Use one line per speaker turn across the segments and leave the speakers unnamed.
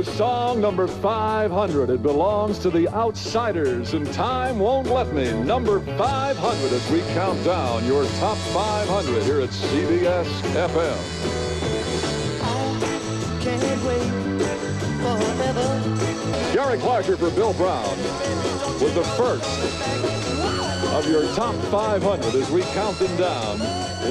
with song number 500. It belongs to the Outsiders, and Time Won't Let Me. Number 500 as we count down your top 500 here at CBS-FM.
I can't wait forever.
Gary Clarker for Bill Brown with the first of your top 500 as we count them down.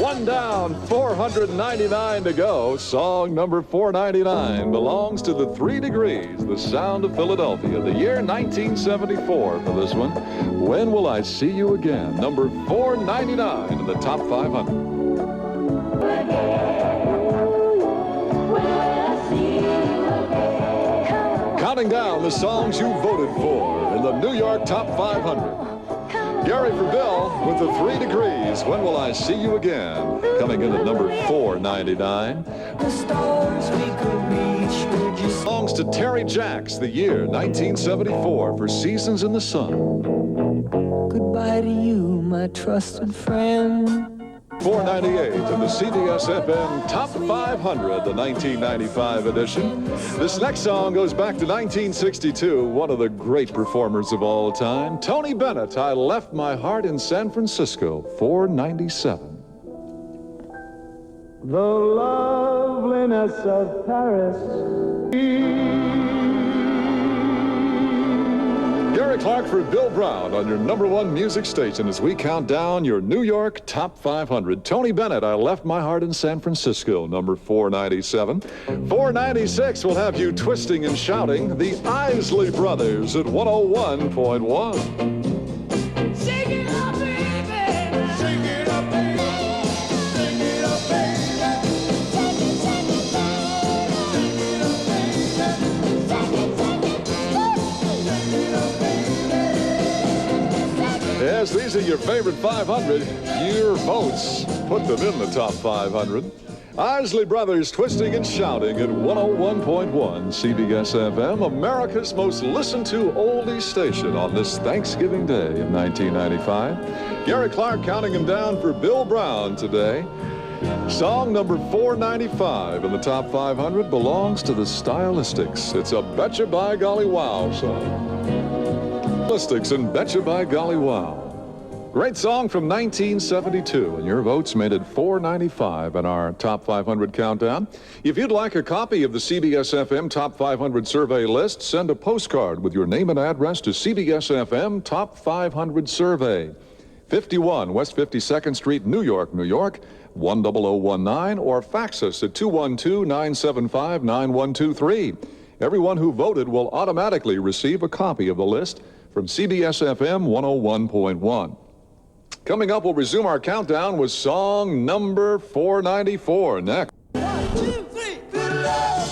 One down, 499 to go. Song number 499 belongs to the 3 Degrees, the sound of Philadelphia. The year 1974 for this one. When Will I See You Again? Number 499 in the top 500. Counting down the songs you voted for in the New York Top 500. Gary for Bill with the 3 Degrees. When Will I See You Again? Coming in at number 499.
The stars we could reach would just
Belongs to Terry Jacks, the year 1974 for Seasons in the Sun.
goodbye to you, my trusted friend.
498 in the CBS-FM Top 500, the 1995 edition. This next song goes back to 1962, one of the great performers of all time, Tony Bennett, I Left My Heart in San Francisco, 497.
The loveliness of Paris.
Gary Clark for Bill Brown on your number 1 music station as we count down your New York Top 500. Tony Bennett, I Left My Heart in San Francisco, number 497. 496 will have you twisting and shouting. The ISLEY Brothers at 101.1.
Shake it up, baby. Shake it up, baby. Shake it up, baby.
Yes, these are your favorite 500. Your votes put them in the top 500. ISLEY Brothers twisting and shouting at 101.1 CBS-FM, America's most listened to oldie station on this Thanksgiving Day in 1995. Gary Clark counting him down for Bill Brown today. Song number 495 in the top 500 belongs to the Stylistics. It's a Betcha by Golly Wow song. Stylistics and Betcha by Golly Wow. Great song from 1972, and your votes made it 495 in our Top 500 countdown. If you'd like a copy of the CBS-FM Top 500 survey list, send a postcard with your name and address to CBS-FM Top 500 Survey, 51 West 52nd Street, New York, New York, 10019, or fax us at 212-975-9123. Everyone who voted will automatically receive a copy of the list from CBS-FM 101.1. Coming up, we'll resume our countdown with song number 494 next.
1, 2, 3, good love.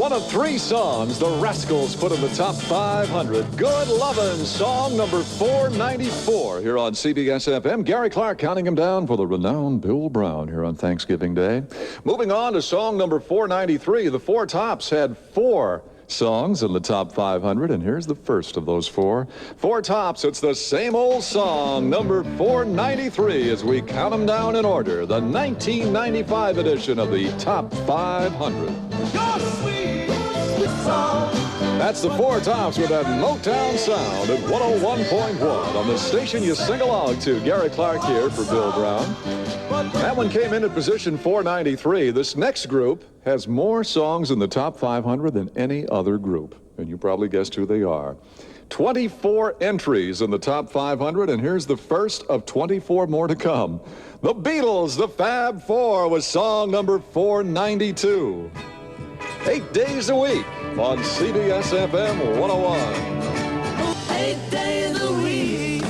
One of 3 songs the Rascals put in the top 500. Good Lovin', song number 494 here on CBS-FM. Gary Clark counting him down for the renowned Bill Brown here on Thanksgiving Day. Moving on to song number 493. The Four Tops had 4 songs in the top 500, and here's the first of those 4. Four Tops, it's the same old song, number 493, as we count them down in order, the 1995 edition of the Top 500.
Your sweet song.
That's the Four Tops with that Motown sound at 101.1 on the station you sing along to. Gary Clark here for Bill Brown. That one came in at position 493. This next group has more songs in the top 500 than any other group. And you probably guessed who they are. 24 entries in the top 500, and here's the first of 24 more to come. The Beatles, the Fab Four, with song number 492. 8 days a week on CBS-FM 101.
8 days a week.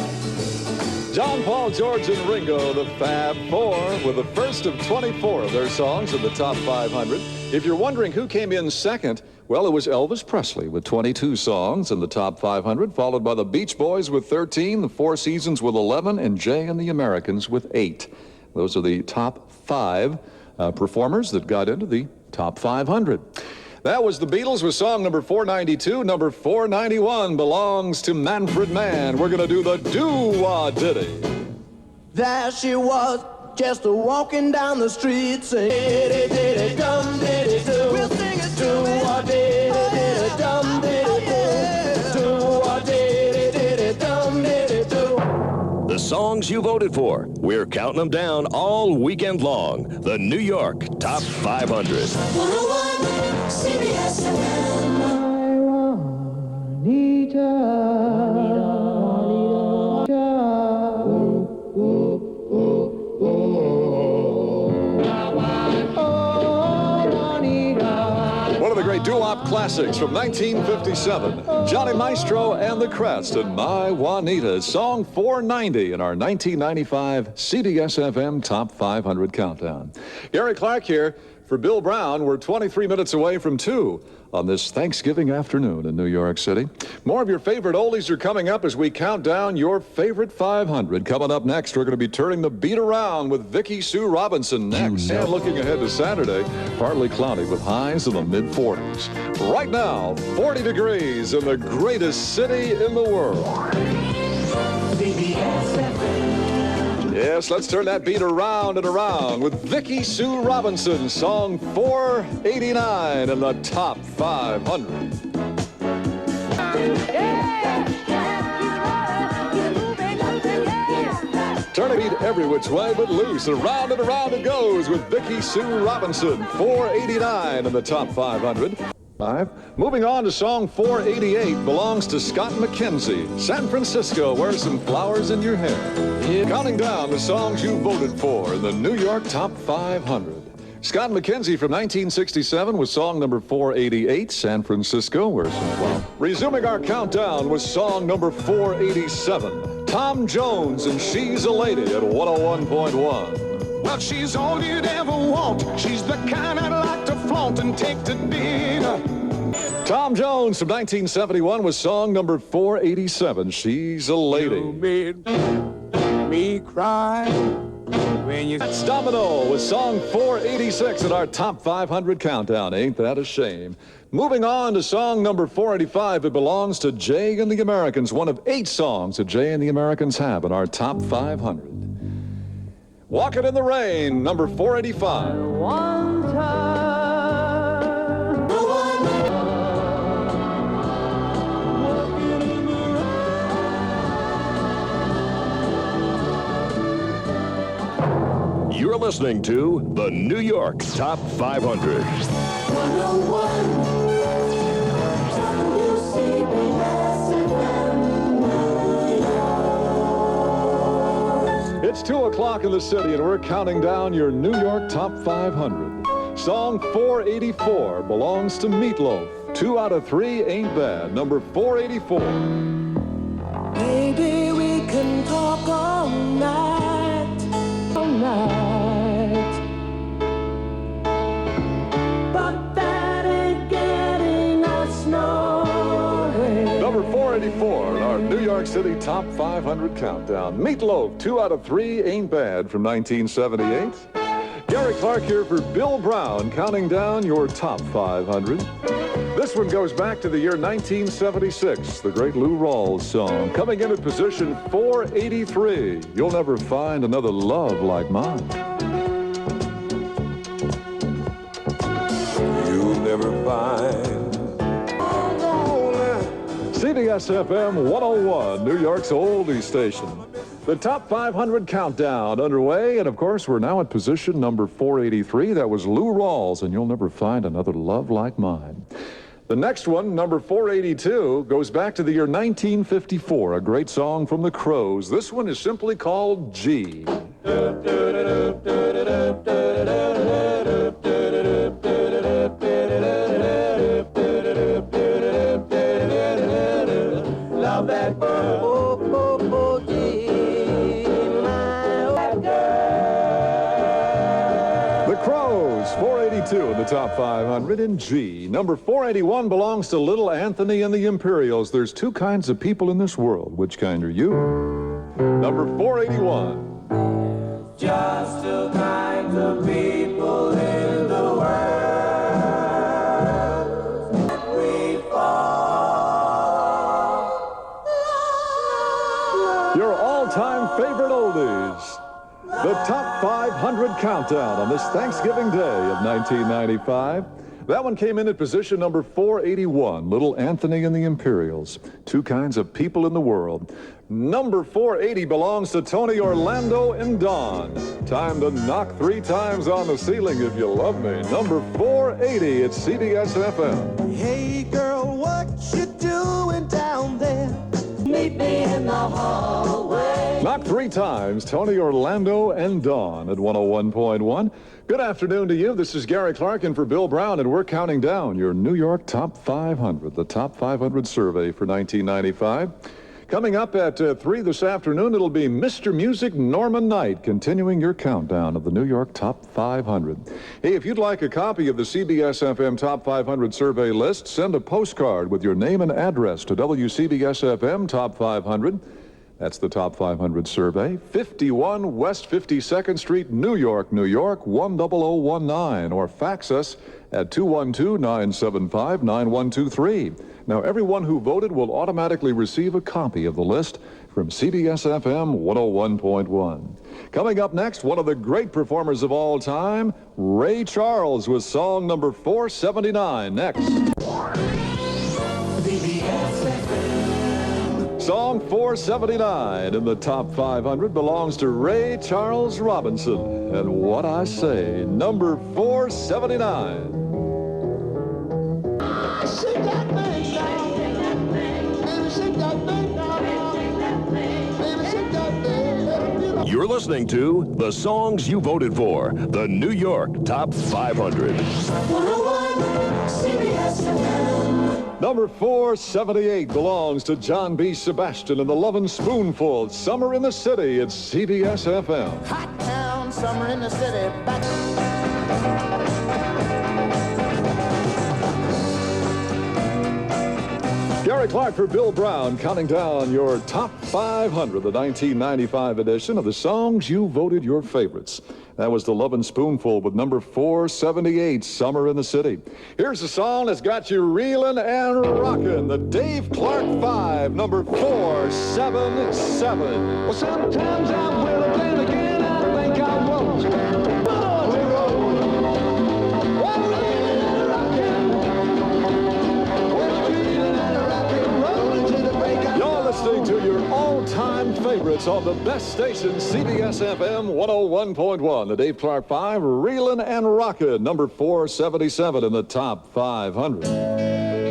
John, Paul, George, and Ringo, the Fab Four, with the first of 24 of their songs in the top 500. If you're wondering who came in second, well, it was Elvis Presley with 22 songs in the top 500, followed by the Beach Boys with 13, the Four Seasons with 11, and Jay and the Americans with 8. Those are the top 5 performers that got into the top 500. That was the Beatles with song number 492. Number 491 belongs to Manfred Mann. We're going to do the Do-Wah-Diddy.
There she was, just a-walking down the street, saying, diddy, diddy, dum, diddy, do. We'll sing it, do-wah-diddy.
songs you voted for. We're counting them down all weekend long. The New York Top 500.
101 CBS-FM.
One of the great doo-wop classics from 1957, Johnny Maestro and the Crests and My Juanita, song 490 in our 1995 CBS-FM Top 500 countdown. Gary Clark here for Bill Brown. We're 23 minutes away from 2 on this Thanksgiving afternoon in New York City. More of your favorite oldies are coming up as we count down your favorite 500. Coming up next, we're going to be turning the beat around with Vicki Sue Robinson next. And looking ahead to Saturday, partly cloudy with highs in the mid-40s. Right now, 40 degrees in the greatest city in the world. Yes, let's turn that beat around and around with Vicki Sue Robinson, song 489 in the Top 500. Turn the beat every which way but loose. Around and around it goes with Vicki Sue Robinson, 489 in the Top 500. Moving on to song 488 belongs to Scott McKenzie. San Francisco, wear some flowers in your hair. Counting down the songs you voted for in the New York Top 500. Scott McKenzie from 1967 with song number 488, San Francisco, wear some flowers. Resuming our countdown with song number 487, Tom Jones and She's a Lady at 101.1.
Well, she's all you'd ever want. She's the kind I'd like to flaunt and take to dinner.
Tom Jones from 1971 with song number 487, She's a Lady.
You made me cry when you...
That's Domino with song 486 in our Top 500 countdown. Ain't that a shame? Moving on to song number 485, it belongs to Jay and the Americans, one of 8 songs that Jay and the Americans have in our Top 500. Walking in the Rain, number 485.
One time.
You're listening to the New York Top 500.
101
It's 2 o'clock in the city, and we're counting down your New York Top 500. Song 484 belongs to Meatloaf. 2 out of 3 ain't bad. Number 484.
Maybe we can talk all night, all night. But that ain't getting us nowhere.
Number 484 in our New York City Top 500 countdown. Meatloaf, 2 out of 3 ain't bad from 1978. Gary Clark here for Bill Brown, counting down your Top 500. This one goes back to the year 1976, the great Lou Rawls song. Coming in at position 483, You'll Never Find Another Love Like Mine.
You'll never find...
CBS-FM 101, New York's oldie station. The Top 500 countdown underway, and of course, we're now at position number 483. That was Lou Rawls, and You'll Never Find Another Love Like Mine. The next one, number 482, goes back to the year 1954, a great song from the Crows. This one is simply called G.
Love that girl. Oh, oh, oh, gee, my girl.
The Crows, 482 in the Top 500 in G. Number 481 belongs to Little Anthony and the Imperials. There's 2 kinds of people in this world. Which kind are you? Number 481.
Just 2 kinds of people in the world. We fall.
Your all-time favorite oldies. The Top 500 countdown on this Thanksgiving Day of 1995. That one came in at position number 481, Little Anthony and the Imperials. Two kinds of people in the world. Number 480 belongs to Tony Orlando and Dawn. Time to knock 3 times on the ceiling if you love me. Number 480 at CBS-FM.
Hey girl, what you doing down there?
Meet me in the hallway.
Knock 3 times, Tony Orlando and Dawn at 101.1. Good afternoon to you. This is Gary Clark in for Bill Brown, and we're counting down your New York Top 500, the Top 500 survey for 1995. Coming up at 3 this afternoon, it'll be Mr. Music Norman Knight continuing your countdown of the New York Top 500. Hey, if you'd like a copy of the CBS-FM Top 500 survey list, send a postcard with your name and address to WCBS-FM Top 500. That's the Top 500 survey, 51 West 52nd Street, New York, New York, 10019, or fax us at 212-975-9123. Now, everyone who voted will automatically receive a copy of the list from CBS-FM 101.1. Coming up next, one of the great performers of all time, Ray Charles, with song number 479. Next. Song 479 in the Top 500 belongs to Ray Charles Robinson. And What I Say, number 479.
Shake that thing down. Baby, shake that thing down. Baby, shake that thing.
You're listening to the songs you voted for, the New York Top 500.
101 CBS-FM.
Number 478 belongs to John B. Sebastian and the Lovin' Spoonful. Summer in the City at CBS-FM.
Hot town, summer in the city. Back.
Gary Clark for Bill Brown, counting down your Top 500, the 1995 edition of the songs you voted your favorites. That was the Lovin' Spoonful with number 478, Summer in the City. Here's a song that's got you reeling and rocking, the Dave Clark 5, number 477.
Well, sometimes I'm willing, then again I think I won't. On the road. Well, reeling and rocking. Well, reeling and rocking, rolling to the break of
You're listening to your all-time favorites on the best station, CBS-FM 101.1. The Dave Clark 5, reeling and rocking, number 477 in the Top 500.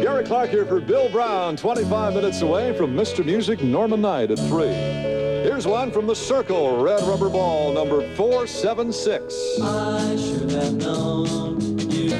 Gary Clark here for Bill Brown, 25 minutes away from Mr. Music Norman Knight at 3. Here's one from the CYRKLE, Red Rubber Ball, number 476.
I should have known you.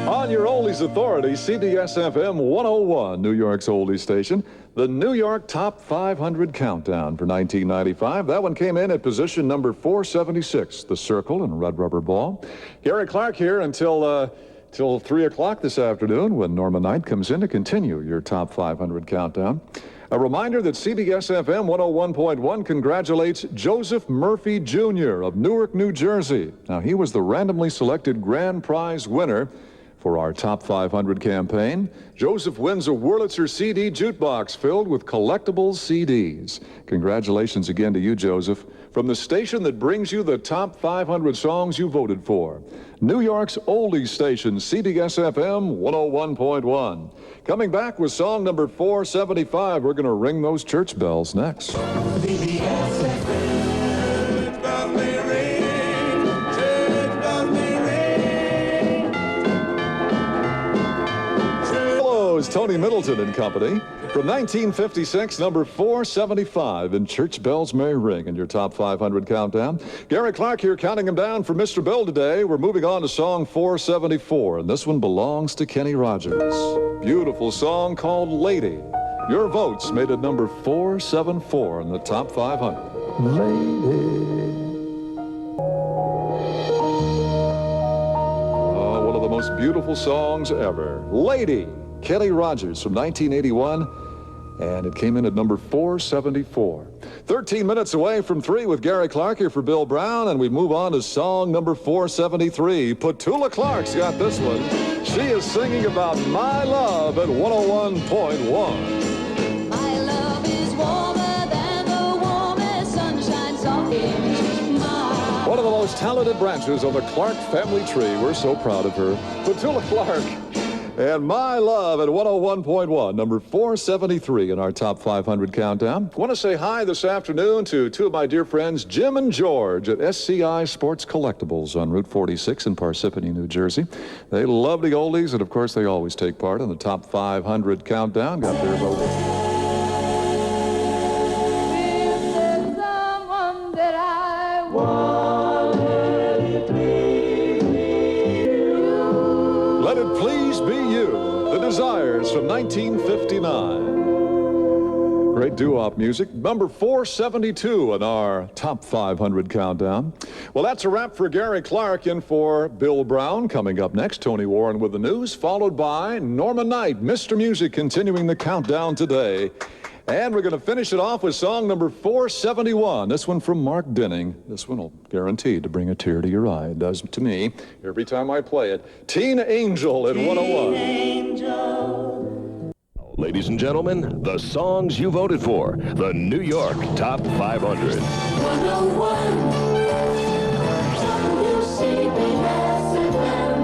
On your oldies authority, CBS-FM 101, New York's oldies station, the New York Top 500 Countdown for 1995. That one came in at position number 476, the CYRKLE and Red Rubber Ball. Gary Clark here until 3 o'clock this afternoon when Norman Knight comes in to continue your Top 500 Countdown. A reminder that CBS-FM 101.1 congratulates Joseph Murphy Jr. of Newark, New Jersey. Now, he was the randomly selected grand prize winner for our Top 500 campaign. Joseph wins a Wurlitzer CD jukebox filled with collectible CDs. Congratulations again to you, Joseph, from the station that brings you the top 500 songs you voted for. New York's oldies station, CBS-FM 101.1. Coming back with song number 475, we're going to ring those church bells next. Tony Middleton and Company. From 1956, number 475 in Church Bells May Ring in your Top 500 Countdown. Gary Clark here counting them down for Mr. Bill today. We're moving on to song 474, and this one belongs to Kenny Rogers. Beautiful song called Lady. Your votes made it number 474 in the Top 500. Oh, one of the most beautiful songs ever. Lady. Kenny Rogers from 1981, and it came in at number 474. 13 minutes away from 3 with Gary Clark here for Bill Brown, and we move on to song number 473. Petula Clark's got this one. She is singing about My Love at 101.1.
My love is warmer than the warmest sunshine soft.
One of the most talented branches of the Clark family tree. We're so proud of her. Petula Clark. And My Love at 101.1, number 473 in our top 500 countdown. I want to say hi this afternoon to two of my dear friends, Jim and George at SCI Sports Collectibles on Route 46 in Parsippany, New Jersey. They love the oldies, and of course they always take part in the top 500 countdown. Got their vote.
Someone that I want.
Let It Please Be You, The Desires from 1959. Great doo-wop music. Number 472 in our top 500 countdown. Well, that's a wrap for Gary Clark. In for Bill Brown. Coming up next, Tony Warren with the news, followed by Norma Knight, Mr. Music, continuing the countdown today. And we're going to finish it off with song number 471. This one from Mark Denning. This one will guarantee to bring a tear to your eye. It does to me every time I play it. Teen Angel at 101.
Ladies and gentlemen, the songs you voted for. The New York Top 500.
101 WCBS-FM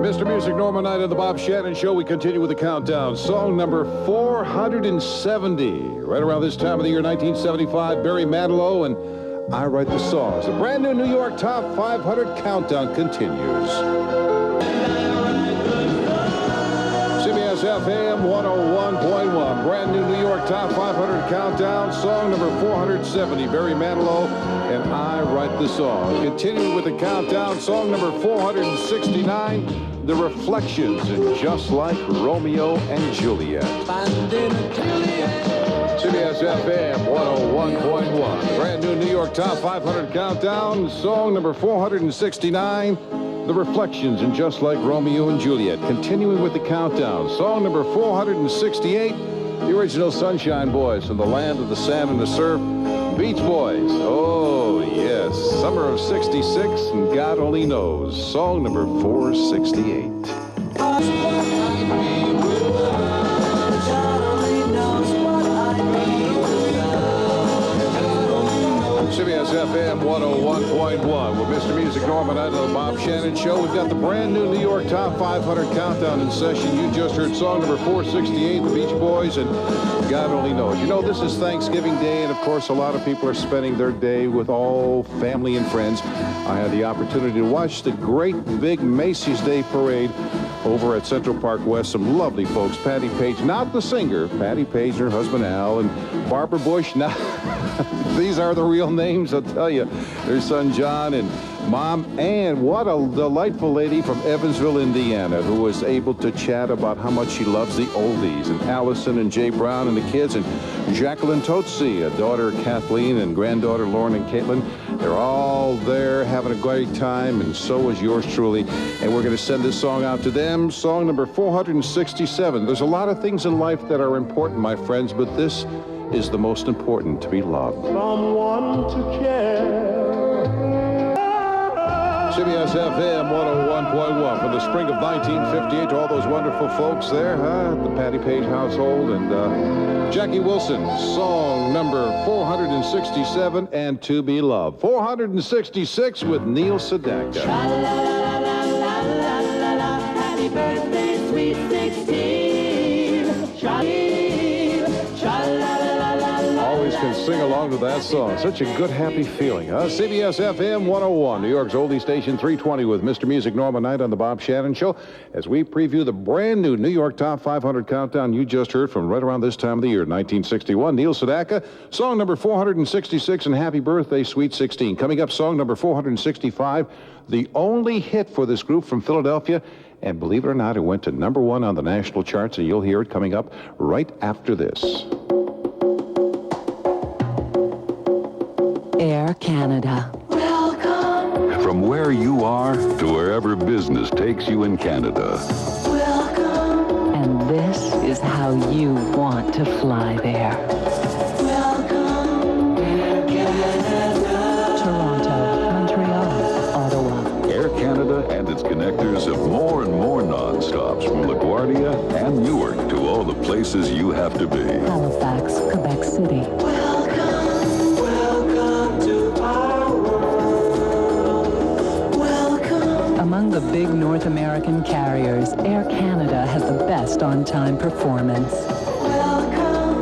Mr. Music, Norma Knight, and the Bob Shannon Show. We continue with the countdown. Song number 470. Right around this time of the year, 1975, Barry Manilow and I Write the Songs. The brand new New York Top 500 countdown continues. CBS-FM 101.1. Brand new New York Top 500 countdown. Song number 470, Barry Manilow and I Write the Song. Continuing with the countdown. Song number 469. The Reflections in Just Like Romeo and Juliet. CBS-FM 101.1. Brand new New York Top 500 countdown. Song number 469. The Reflections in Just Like Romeo and Juliet. Continuing with the countdown. Song number 468. The original Sunshine Boys from the land of the sand and the surf. Beach Boys. Oh, yes. Summer of 66, and God only knows. Song number 468. CBS-FM 101.1 with Mr. Music, Norman Knight, and the Bob Shannon Show. We've got the brand new New York Top 500 countdown in session. You just heard song number 468, the Beach Boys, and God only knows. You know, this is Thanksgiving Day, and of course, a lot of people are spending their day with all family and friends. I had the opportunity to watch the great big Macy's Day Parade over at Central Park West. Some lovely folks. Patty Page, not the singer, Patty Page and her husband Al, and Barbara Bush. Now, these are the real names, I'll tell you. Their son John and Mom Ann. What a delightful lady from Evansville, Indiana, who was able to chat about how much she loves the oldies. And Allison and Jay Brown and the kids, and Jacqueline Totsi, a daughter Kathleen and granddaughter Lauren and Caitlin. They're all there having a great time, and so is yours truly. And we're going to send this song out to them. Song number 467. There's a lot of things in life that are important, my friends, but this is the most important: to be loved.
Someone to care.
CBS-FM 101.1 from the spring of 1958 to all those wonderful folks there, the Patty Page household, and Jackie Wilson, song number 467, and To Be Loved. 466 with Neil Sedaka.
Happy birthday, sweet 16.
Always can sing along to that song. Such a good, happy feeling, huh? CBS-FM 101, New York's oldie station, 320 with Mr. Music, Norma Knight on the Bob Shannon Show, as we preview the brand new New York Top 500 countdown you just heard from right around this time of the year, 1961. Neil Sedaka, song number 466, and Happy Birthday, Sweet 16. Coming up, song number 465, the only hit for this group from Philadelphia. And believe it or not, it went to number one on the national charts, and you'll hear it coming up right after this.
Air Canada.
Welcome,
From where you are to wherever business takes you in Canada.
welcome,
And this is how you want to fly there.
welcome, Air Canada.
Toronto, Montreal, Ottawa.
Air Canada and its connectors have more and more non-stops from LaGuardia and Newark to all the places you have to be.
Halifax, Quebec City.
Welcome to our
the big North American carriers, Air Canada has the best on-time performance.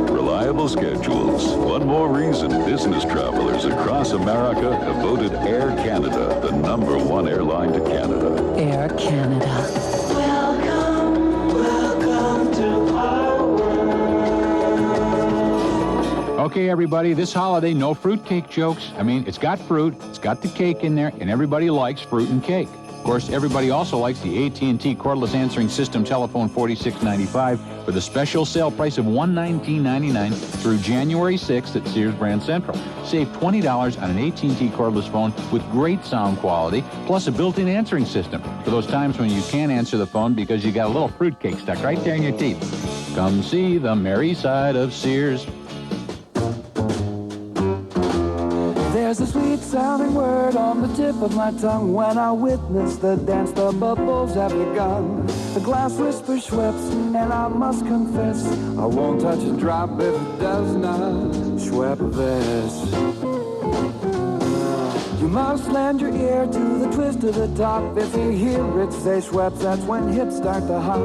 Reliable schedules. One more reason business travelers across America have voted Air Canada the #1 airline to Canada.
Air Canada.
Welcome to our world.
Okay, everybody, this holiday, no fruitcake jokes. I mean, it's got fruit, it's got the cake in there, and everybody likes fruit and cake. Of course, everybody also likes the AT&T cordless answering system telephone $46.95 for the special sale price of $119.99 through January 6th at Sears Brand Central. Save $20 on an AT&T cordless phone with great sound quality, plus a built-in answering system for those times when you can't answer the phone because you got a little fruitcake stuck right there in your teeth. Come see the merry side of Sears.
There's a sweet-sounding word on the tip of my tongue when I witness the dance the bubbles have begun. The glass whispers Schweppes, and I must confess I won't touch a drop if it does not Schweppes. You must lend your ear to the twist of the top. If you hear it say Schweppes, that's when hips start to hop.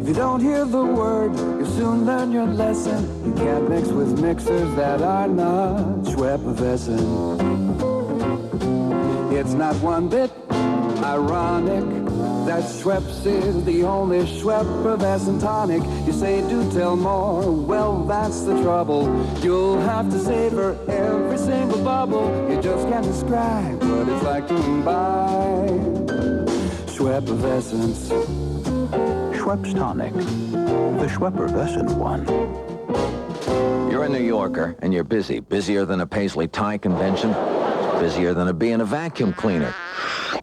If you don't hear the word, you'll soon learn your lesson. You can't mix with mixers that are not Schweppes-essin'. It's not one bit ironic that Schweppes is the only Schweppes-essin' tonic. You say, do tell more, well, that's the trouble. You'll have to savor every single bubble. You just can't describe what it's like to imbibe Schweppes-essence.
Schweppes Tonic, the Schweppes-essin' one.
You're a New Yorker, and you're busy. Busier than a Paisley tie convention. Busier than being a vacuum cleaner.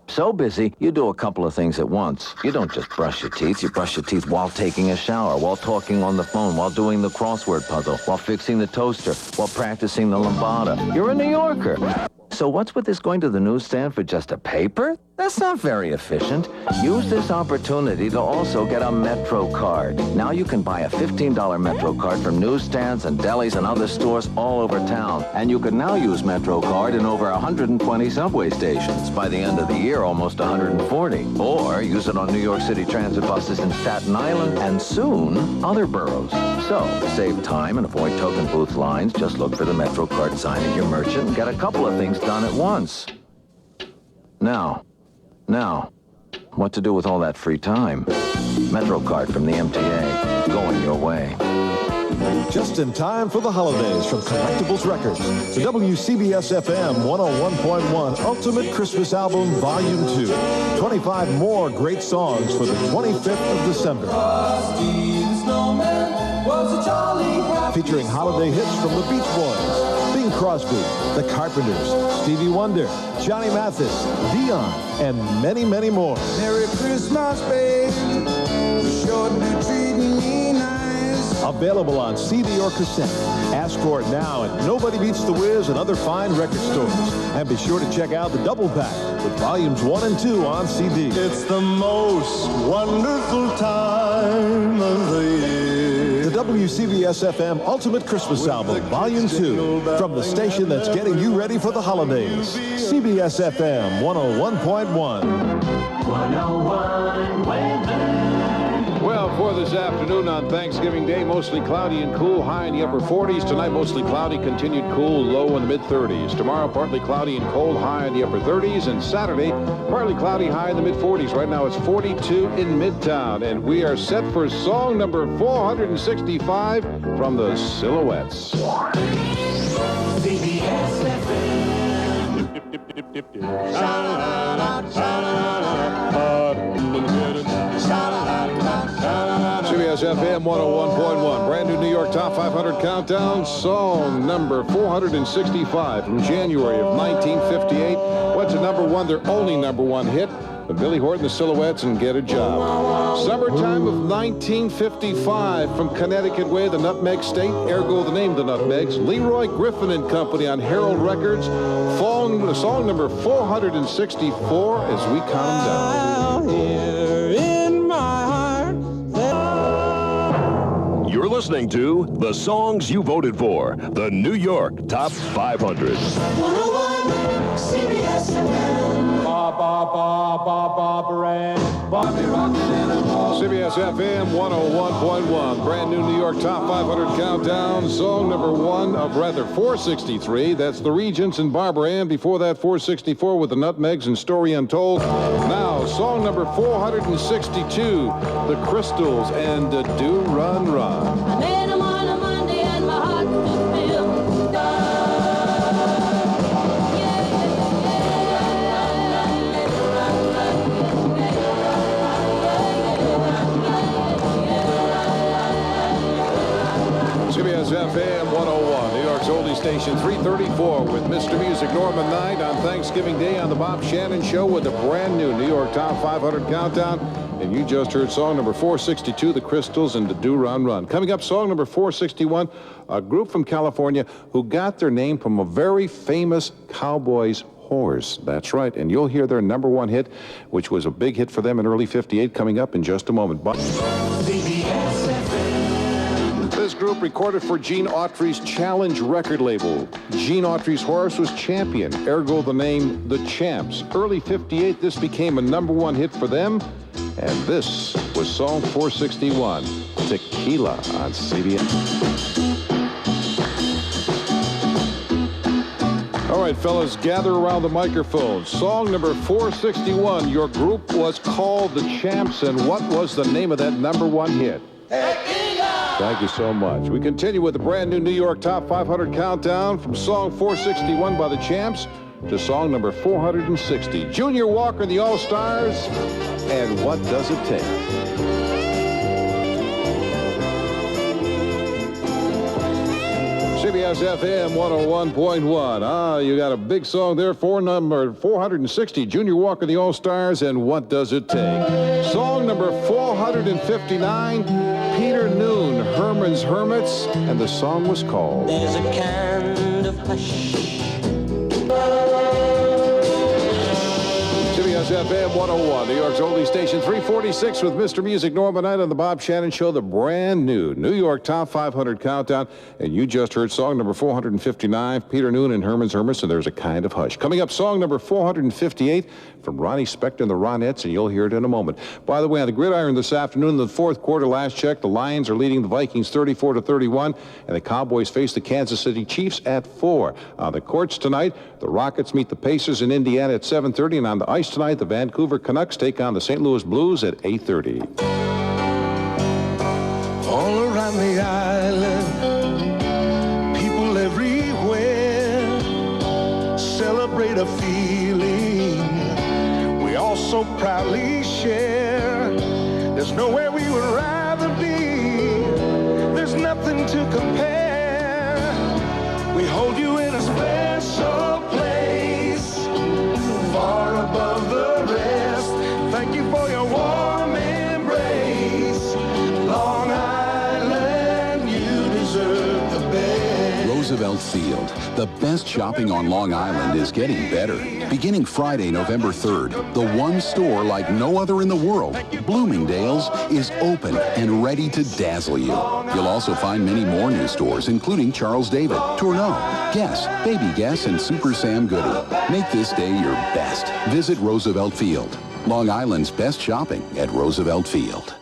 So busy, you do a couple of things at once. You don't just brush your teeth. You brush your teeth while taking a shower, while talking on the phone, while doing the crossword puzzle, while fixing the toaster, while practicing the lambada. You're a New Yorker. So what's with this going to the newsstand for just a paper? That's not very efficient. Use this opportunity to also get a Metro card. Now you can buy a $15 Metro card from newsstands and delis and other stores all over town. And you can now use Metro card in over 120 subway stations. By the end of the year, almost 140. Or use it on New York City transit buses in Staten Island and soon other boroughs. So, to save time and avoid token booth lines, just look for the Metro card sign at your merchant and get a couple of things done at once. Now, what to do with all that free time? Metro card from the MTA, going your way.
Just in time for the holidays from Collectibles Records, the WCBS-FM 101.1 Ultimate Christmas Album Volume 2. 25 more great songs for the 25th of December. Featuring holiday hits from the Beach Boys, Bing Crosby, The Carpenters, Stevie Wonder, Johnny Mathis, Dion, and many, many more.
Merry Christmas, babe. You sure do treating me nice.
Available on CD or cassette. Ask for it now at Nobody Beats the Wiz and other fine record stores. And be sure to check out the double pack with volumes 1 and 2 on CD.
It's the most wonderful time of the year.
The WCBS-FM Ultimate Christmas Album, Volume 2, from the station that's getting you ready for the holidays. CBS-FM 101.1.
101 weather.
Well, for this afternoon on Thanksgiving Day, mostly cloudy and cool, high in the upper 40s. Tonight, mostly cloudy, continued cool, low in the mid-30s. Tomorrow, partly cloudy and cold, high in the upper 30s. And Saturday, partly cloudy, high in the mid-40s. Right now, it's 42 in Midtown. And we are set for song number 465 from the Silhouettes. CBS-FM 101.1, brand new New York Top 500 Countdown, song number 465 from January of 1958. Went to number 1, their only number 1 hit, with Billy Horton, the Silhouettes, and Get a Job. Summertime of 1955 from Connecticut Way, the Nutmeg State, ergo the name the Nutmegs, Leroy Griffin and Company on Herald Records, song number 464 as we count them down.
You're listening to the songs you voted for, the New York Top 500.
101 CBS-FM.
CBS-FM 101.1, brand new New York Top 500 Countdown. Song number 463. That's the Regents and Barbara Ann. Before that, 464 with the Nutmegs and Story Untold. Now, song number 462, the Crystals and Do Run Run.
I made 'em on a Monday and my heart stood still.
CBS-FM 101, New York's oldie station, 334 with Mr. Music Norman Knight on Thanksgiving Day on the Bob Shannon Show with a brand new New York Top 500 Countdown. And you just heard song number 462, the Crystals and the Do Run Run. Coming up, song number 461, a group from California who got their name from a very famous cowboy's horse. That's right, and you'll hear their number one hit, which was a big hit for them in early '58, coming up in just a moment. This group recorded for Gene Autry's Challenge record label. Gene Autry's horse was champion, ergo the name The Champs. Early '58, this became a number one hit for them, and this was song 461, Tequila on CBS. All right, fellas, gather around the microphone. Song number 461, your group was called The Champs, and what was the name of that number one hit? Thank you so much. We continue with the brand new New York Top 500 Countdown from song 461 by The Champs to song number 460. Junior Walker and the All-Stars, and What Does It Take? CBS-FM 101.1. You got a big song there for number 460, Junior Walker, the All-Stars, and What Does It Take? Song number 459, Peter Noon, Herman's Hermits, and the song was called
There's a kind of hush.
CBS-FM 101, New York's oldie station, 346 with Mr. Music Norman Knight on the Bob Shannon Show, the brand new New York Top 500 Countdown. And you just heard song number 459, Peter Noon and Herman's Hermits, and There's a Kind of Hush. Coming up, song number 458 from Ronnie Spector and the Ronettes, and you'll hear it in a moment. By the way, on the gridiron this afternoon, in the fourth quarter, last check, the Lions are leading the Vikings 34-31, and the Cowboys face the Kansas City Chiefs at 4. On the courts tonight, the Rockets meet the Pacers in Indiana at 7:30, and on the ice tonight, the Vancouver Canucks take on the St. Louis Blues at 8:30.
All around the island, people everywhere celebrate a feeling we all so proudly share. There's nowhere we would rather be. There's nothing to compare. We hold you in a special place, far above the rest. Thank you for your warm embrace. Long Island, you deserve the best.
Roosevelt Field. The best shopping on Long Island is getting better. Beginning Friday, November 3rd, the one store like no other in the world, Bloomingdale's, is open and ready to dazzle you. You'll also find many more new stores, including Charles David, Tourneau, Guess, Baby Guess, and Super Sam Goody. Make this day your best. Visit Roosevelt Field. Long Island's best shopping at Roosevelt Field.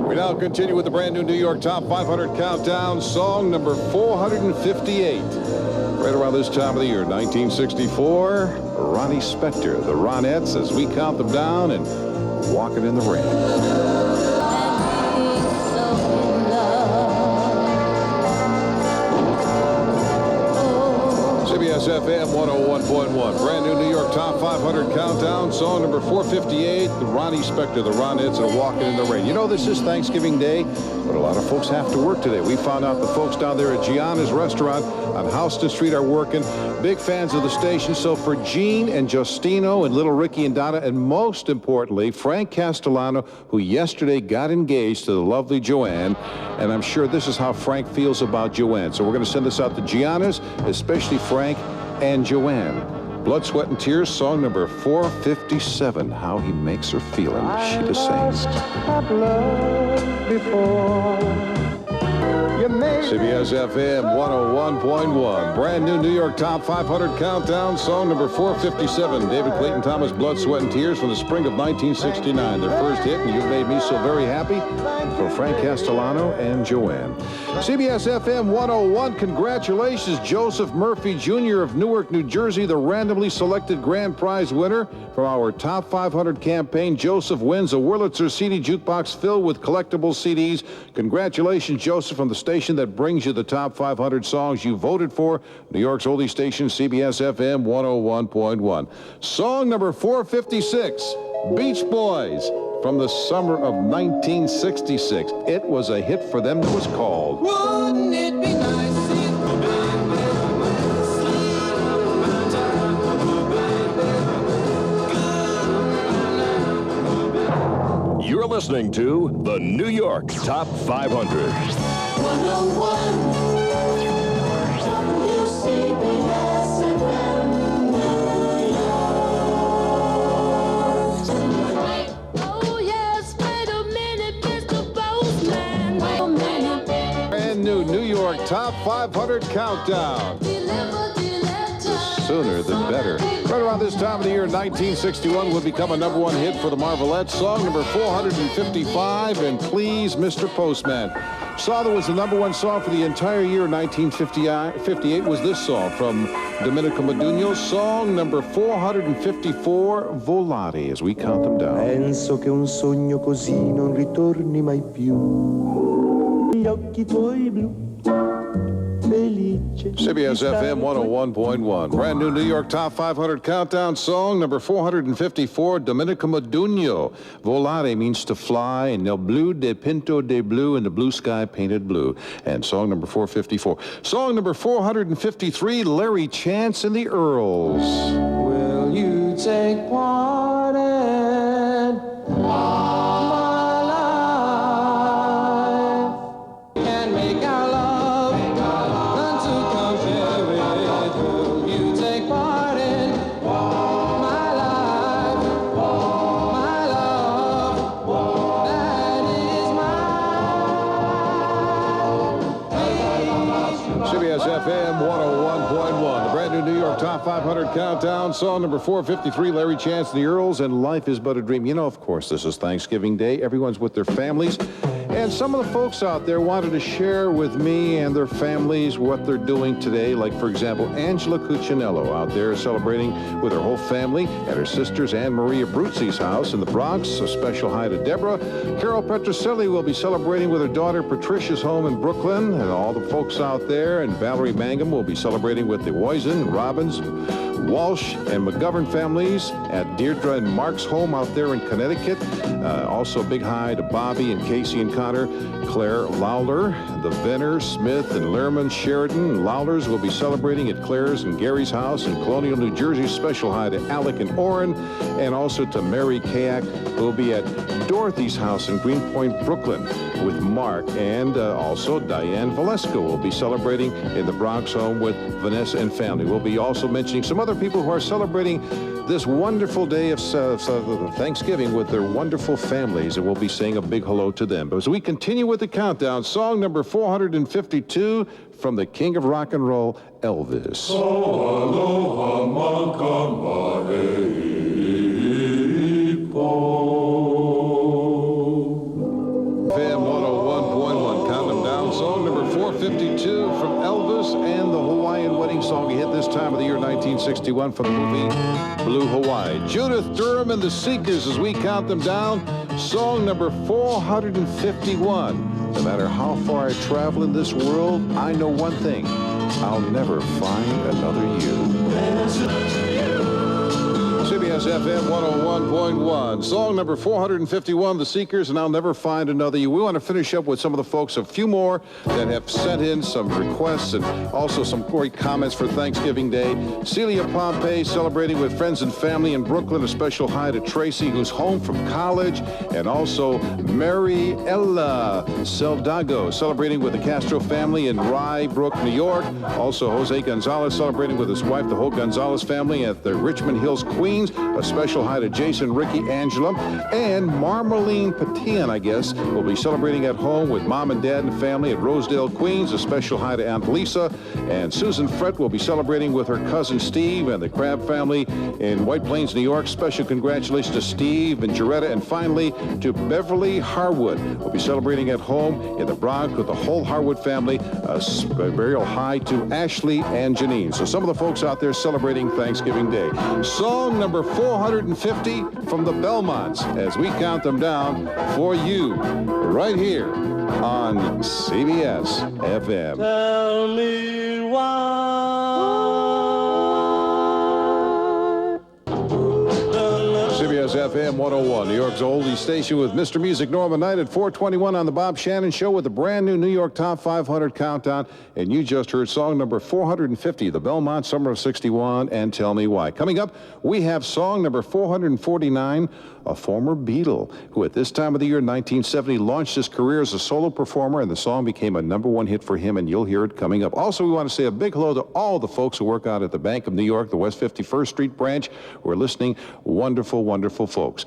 We now continue with the brand new New York Top 500 Countdown, song number 458. Right around this time of the year, 1964, Ronnie Spector, the Ronettes, as we count them down and Walking in the Rain. CBS-FM 101.1, brand new New York Top 500 Countdown, song number 458, the Ronnie Spector, the Ronettes, and Walking in the Rain. You know, this is Thanksgiving Day, but a lot of folks have to work today. We found out the folks down there at Gianna's Restaurant on Houston Street are working. Big fans of the station. So for Gene and Justino and little Ricky and Donna, and most importantly, Frank Castellano, who yesterday got engaged to the lovely Joanne, and I'm sure this is how Frank feels about Joanne. So we're going to send this out to Gianna's, especially Frank and Joanne. Blood, Sweat, and Tears, song number 457, How He Makes Her Feelin'. She just sings.
I've loved before.
CBS-FM 101.1. Brand new New York Top 500 Countdown. Song number 457. David Clayton Thomas, Blood, Sweat, and Tears from the spring of 1969. Their first hit, and You've Made Me So Very Happy, for Frank Castellano and Joanne. CBS-FM 101. Congratulations, Joseph Murphy Jr. of Newark, New Jersey, the randomly selected grand prize winner from our Top 500 campaign. Joseph wins a Wurlitzer CD jukebox filled with collectible CDs. Congratulations, Joseph, from the station that brings you the top 500 songs you voted for, New York's oldie station, CBS-FM 101.1. Song number 456, Beach Boys, from the summer of 1966. It was a hit for them that was called
Wouldn't it be nice?
You're listening to the New York Top 500.
101 WCBS-FM Oh yes, wait a minute, Mr. Postman. Wait a minute.
brand new New York Top 500 Countdown. The sooner the better. Right around this time of the year, 1961 would become a #1 hit for the Marvelettes. Song number 455, and Please, Mr. Postman. Song that was the #1 song for the entire year, 1958, was this song from Domenico Modugno. Song number 454, Volare, as we count them down.
Penso che un sogno così non ritorni mai più. Gli occhi tuoi blu.
CBS-FM 101.1. Brand new New York Top 500 Countdown. Song number 454, Domenico Modugno. Volare means to fly, and nel blu de pinto de blu, in the blue sky painted blue. And song number 454. Song number 453, Larry Chance and the Earls.
Will you take part in all my life and make our love none to compare with? Will you take part in my life, my love that is mine?
CBS-FM 101.1. The brand new New York Top 500 Countdown. Song number 453, Larry Chance and the Earls, and Life is But a Dream. You know, of course, this is Thanksgiving Day. Everyone's with their families. And some of the folks out there wanted to share with me and their families what they're doing today. Like, for example, Angela Cuccinello out there celebrating with her whole family at her sister's Anne Maria Bruzzi's house in the Bronx. A special hi to Deborah. Carol Petroselli will be celebrating with her daughter Patricia's home in Brooklyn, and all the folks out there. And Valerie Mangum will be celebrating with the Woisen, Robbins, Walsh, and McGovern families at Deirdre and Mark's home out there in Connecticut. Also, a big hi to Bobby and Casey and Connor, Claire Lawler, the Venner, Smith, and Lehrman Sheridan. Lawlers will be celebrating at Claire's and Gary's house in Colonial, New Jersey. Special hi to Alec and Orrin, and also to Mary Kayak, who will be at Dorothy's house in Greenpoint, Brooklyn, with Mark. And also Diane Valesco will be celebrating in the Bronx home with Vanessa and family. We'll be also mentioning some other people who are celebrating this wonderful day of Thanksgiving with their wonderful families, and we'll be saying a big hello to them. But as we continue with the countdown, song number 452 from the King of Rock and Roll, Elvis.
Aloha
FM 101.1, count them down. Song number 452 from Elvis and the Hawaiian wedding song he hit this time of the year, 1961, from the movie Blue Hawaii. Judith Durham and the Seekers as we count them down. Song number 451. No matter how far I travel in this world, I know one thing. I'll never find another you. CBS-FM 101.1. Song number 451, The Seekers, and I'll Never Find Another You. We want to finish up with some of the folks, a few more that have sent in some requests and also some great comments for Thanksgiving Day. Celia Pompey celebrating with friends and family in Brooklyn. A special hi to Tracy, who's home from college, and also Mary Ella Seldago celebrating with the Castro family in Rye Brook, New York. Also Jose Gonzalez celebrating with his wife, the whole Gonzalez family, at the Richmond Hills, Queens. Queens. A special hi to Jason, Ricky, Angela, and Marmalene Patian, I guess, will be celebrating at home with mom and dad and family at Rosedale, Queens. A special hi to Aunt Lisa. And Susan Frett will be celebrating with her cousin Steve and the Crabb family in White Plains, New York. Special congratulations to Steve and Jaretta. And finally, to Beverly Harwood. We'll be celebrating at home in the Bronx with the whole Harwood family. A burial hi to Ashley and Janine. So some of the folks out there celebrating Thanksgiving Day. Song number 450 from the Belmonts as we count them down for you right here on CBS-FM.
Tell me why.
CBS-FM 101, New York's oldie station with Mr. Music Norman Knight at 421 on the Bob Shannon Show with the brand new New York Top 500 Countdown. And you just heard song number 450, the Belmont Summer of 61, and Tell Me Why. Coming up, we have song number 449, a former Beatle, who at this time of the year, 1970, launched his career as a solo performer, and the song became a #1 hit for him, and you'll hear it coming up. Also, we want to say a big hello to all the folks who work out at the Bank of New York, the West 51st Street branch, who are listening. Wonderful, wonderful folks.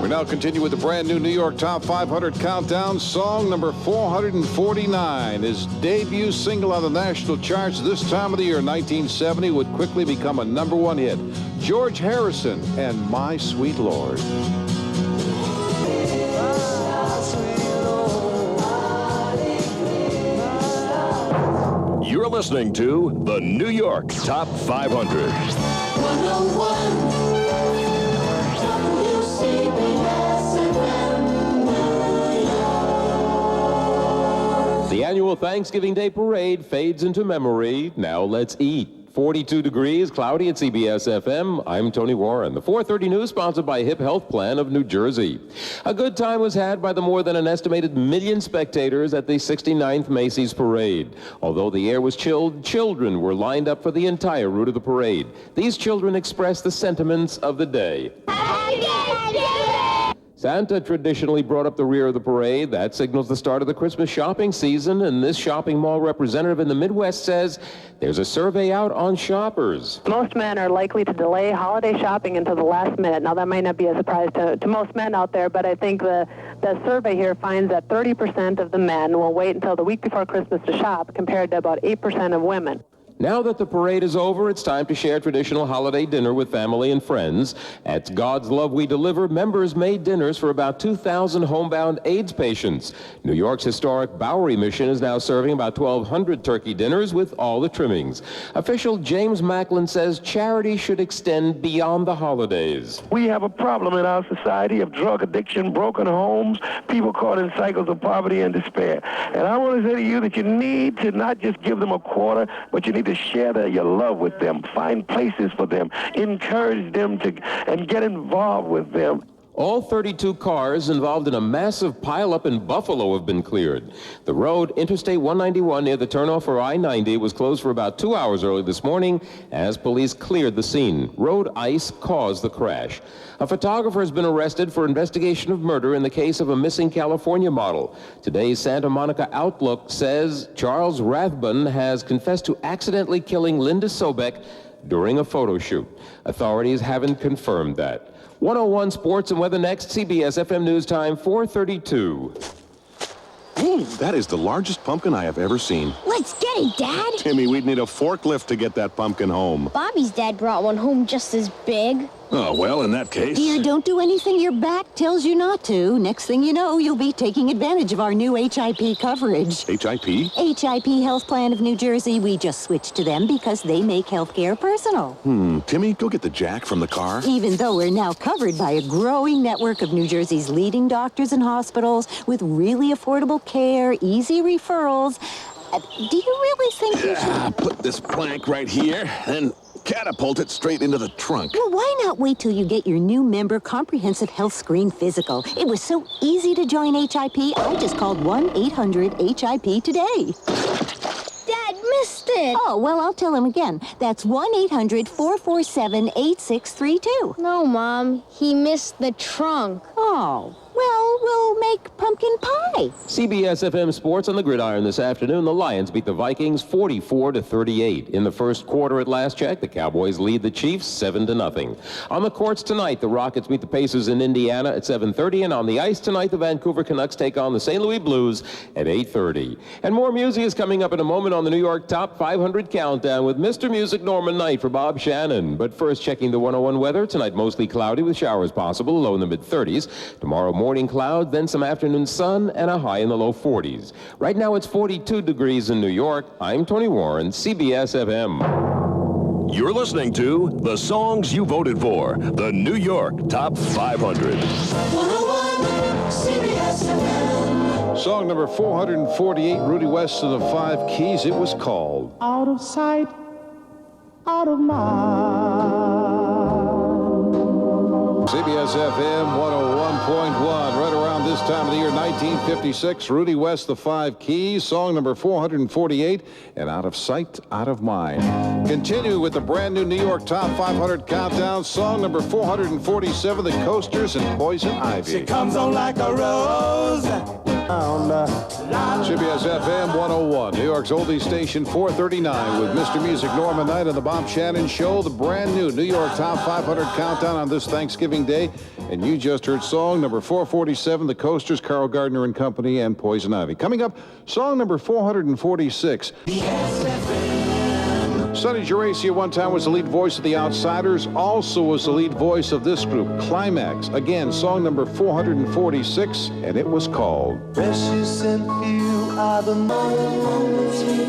We now continue with the brand new New York Top 500 Countdown. Song number 449, his debut single on the national charts this time of the year, 1970, would quickly become a #1 hit. George Harrison and My Sweet Lord.
You're listening to the New York Top 500.
101 WCBS-FM New York.
The annual Thanksgiving Day parade fades into memory. Now let's eat. 42 degrees, cloudy at CBS-FM. I'm Tony Warren. The 4:30 news sponsored by Hip Health Plan of New Jersey. A good time was had by the more than an estimated million spectators at the 69th Macy's Parade. Although the air was chilled, children were lined up for the entire route of the parade. These children expressed the sentiments of the day. Santa traditionally brought up the rear of the parade. That signals the start of the Christmas shopping season, and this shopping mall representative in the Midwest says there's a survey out on shoppers.
Most men are likely to delay holiday shopping until the last minute. Now, that might not be a surprise to most men out there, but I think the survey here finds that 30% of the men will wait until the week before Christmas to shop, compared to about 8% of women.
Now that the parade is over, it's time to share traditional holiday dinner with family and friends. At God's Love We Deliver, members made dinners for about 2,000 homebound AIDS patients. New York's historic Bowery Mission is now serving about 1,200 turkey dinners with all the trimmings. Official James Macklin says charity should extend beyond the holidays.
We have a problem in our society of drug addiction, broken homes, people caught in cycles of poverty and despair. And I want to say to you that you need to not just give them a quarter, but you need to share your love with them, find places for them, encourage them and get involved with them.
All 32 cars involved in a massive pileup in Buffalo have been cleared. The road, Interstate 191 near the turnoff for I-90, was closed for about 2 hours early this morning as police cleared the scene. Road ice caused the crash. A photographer has been arrested for investigation of murder in the case of a missing California model. Today's Santa Monica Outlook says Charles Rathbun has confessed to accidentally killing Linda Sobek during a photo shoot. Authorities haven't confirmed that. 101 Sports and Weather next. CBS-FM News Time, 4:32.
Ooh, that is the largest pumpkin I have ever seen.
Let's get it, Dad.
Timmy, we'd need a forklift to get that pumpkin home.
Bobby's dad brought one home just as big.
Oh, well, in that case...
Dear, don't do anything your back tells you not to. Next thing you know, you'll be taking advantage of our new HIP coverage.
HIP?
HIP Health Plan of New Jersey. We just switched to them because they make healthcare personal.
Timmy, go get the jack from the car.
Even though we're now covered by a growing network of New Jersey's leading doctors and hospitals with really affordable care, easy referrals, do you really think you should...
Put this plank right here and catapult it straight into the trunk.
Well, why not wait till you get your new member comprehensive health screen physical? It was so easy to join HIP, I just called 1-800-HIP today.
Dad missed it.
Oh, well, I'll tell him again. That's 1-800-447-8632.
No, Mom. He missed the trunk.
Oh, Well, we'll make pumpkin pie.
CBS-FM Sports on the gridiron this afternoon. The Lions beat the Vikings 44-38. In the first quarter at last check, the Cowboys lead the Chiefs 7-0. On the courts tonight, the Rockets meet the Pacers in Indiana at 7:30, and on the ice tonight, the Vancouver Canucks take on the St. Louis Blues at 8:30. And more music is coming up in a moment on the New York Top 500 Countdown with Mr. Music Norman Knight for Bob Shannon. But first, checking the 101 weather. Tonight, mostly cloudy with showers possible, low in the mid-30s. Tomorrow, morning cloud, then some afternoon sun, and a high in the low 40s. Right now, it's 42 degrees in New York. I'm Tony Warren, CBS-FM.
You're listening to the songs you voted for, the New York Top 500.
101 CBS-FM.
Song number 448, Rudy West and the Five Keys. It was called
Out of sight, out of mind.
CBS-FM 101.1. Right around this time of the year, 1956, Rudy West, the Five Keys. Song number 448, and Out of Sight, Out of Mind. Continue with the brand new New York Top 500 Countdown. Song number 447, The Coasters and Poison Ivy.
She comes on like a rose.
CBS-FM 101, New York's oldie station, 439, with Mr. Music Norman Knight and the Bob Shannon Show, the brand new New York Top 500 Countdown on this Thanksgiving Day. And you just heard song number 447, The Coasters, Carl Gardner and Company, and Poison Ivy. Coming up, song number 446. Sonny Geraci at one time was the lead voice of the Outsiders, also was the lead voice of this group, Climax. Again, song number 446, and it was called
Precious and few are the moments we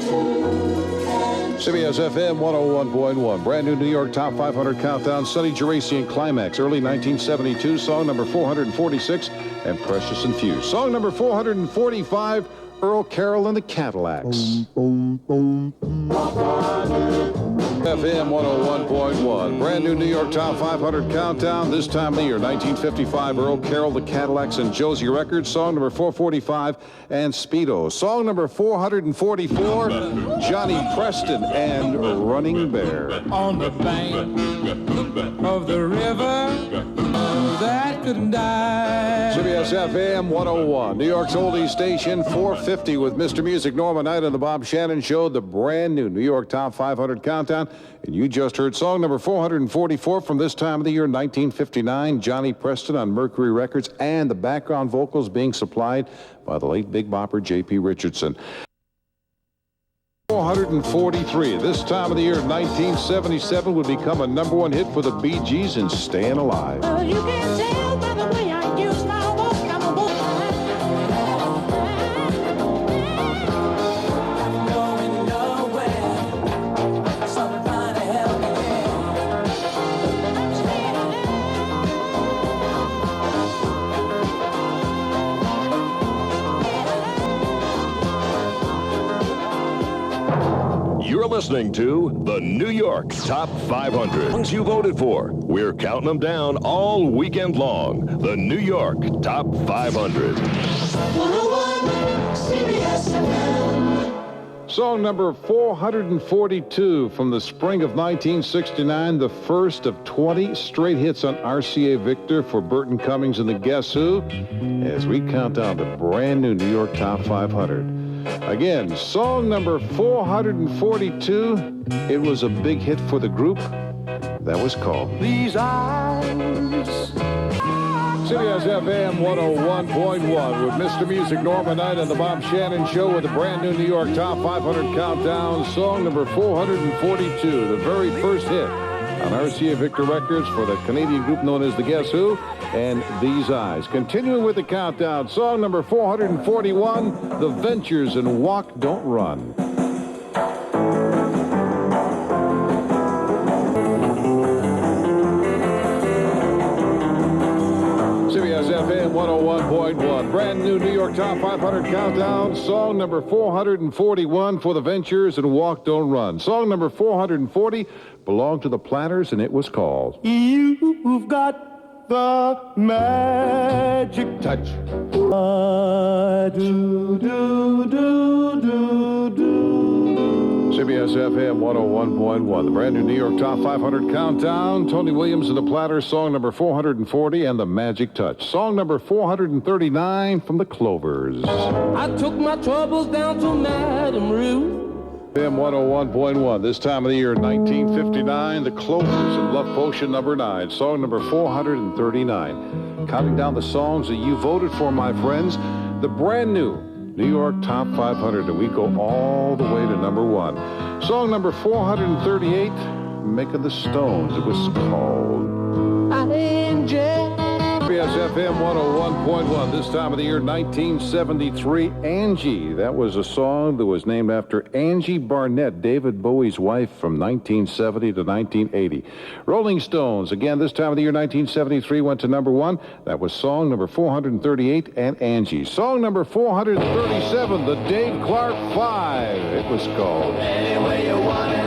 CBS-FM 101.1, brand new New York Top 500 Countdown, Sonny Geraci and Climax, early 1972, song number 446, and Precious and Few. Song number 445, Earl Carroll and the Cadillacs. FM 101.1, brand new New York Top 500 Countdown, this time of the year, 1955, Earl Carroll, the Cadillacs, and Josie Records. Song number 445, and Speedo. Song number 444, Johnny Preston and Running Bear.
on the bank of the river that couldn't die.
CBS-FM 101, New York's oldie station, 450, with Mr. Music Norman Knight and the Bob Shannon Show, the brand new New York Top 500 Countdown. And you just heard song number 444 from this time of the year, 1959, Johnny Preston on Mercury Records, and the background vocals being supplied by the late Big Bopper J.P. Richardson. 443, this time of the year, 1977, would become a #1 hit for the Bee Gees in Staying Alive.
Well, you can tell by the way I use my walk, I'm a walk. I'm going nowhere. Somebody help me.
You're listening to the New York Top 500. Songs you voted for. We're counting them down all weekend long. The New York Top 500.
101 CBS-FM.
Song number 442 from the spring of 1969, the first of 20 straight hits on RCA Victor for Burton Cummings and the Guess Who, as we count down the brand new New York Top 500. Again, song number 442, it was a big hit for the group. That was called
These eyes.
CBS-FM 101.1 with Mr. Music Norman Knight and the Bob Shannon Show with the brand new New York Top 500 Countdown. Song number 442, the very first hit on RCA Victor Records for the Canadian group known as the Guess Who, and These Eyes. Continuing with the countdown, song number 441, The Ventures and Walk Don't Run. CBS-FM 101.1, brand new New York Top 500 Countdown, song number 441 for The Ventures and Walk Don't Run. Song number 440 belonged to the Planners, and it was called
You've got the magic touch. Do, do, do, do, do.
CBS-FM 101.1, the brand new New York Top 500 Countdown. Tony Williams and the Platters, song number 440, and the Magic Touch. Song number 439 from the Clovers.
I took my troubles down to Madame Ruth.
FM 101.1, this time of the year, 1959, the Clovers and Love Potion number 9, song number 439. Counting down the songs that you voted for, my friends, the brand new New York Top 500, and we go all the way to number 1. Song number 438, Making the Stones. It was called CBS-FM 101.1, this time of the year, 1973, Angie. That was a song that was named after Angie Barnett, David Bowie's wife, from 1970 to 1980. Rolling Stones, again, this time of the year, 1973, went to number 1. That was song number 438, and Angie. Song number 437, the Dave Clark 5. It was called Any Way You Want It.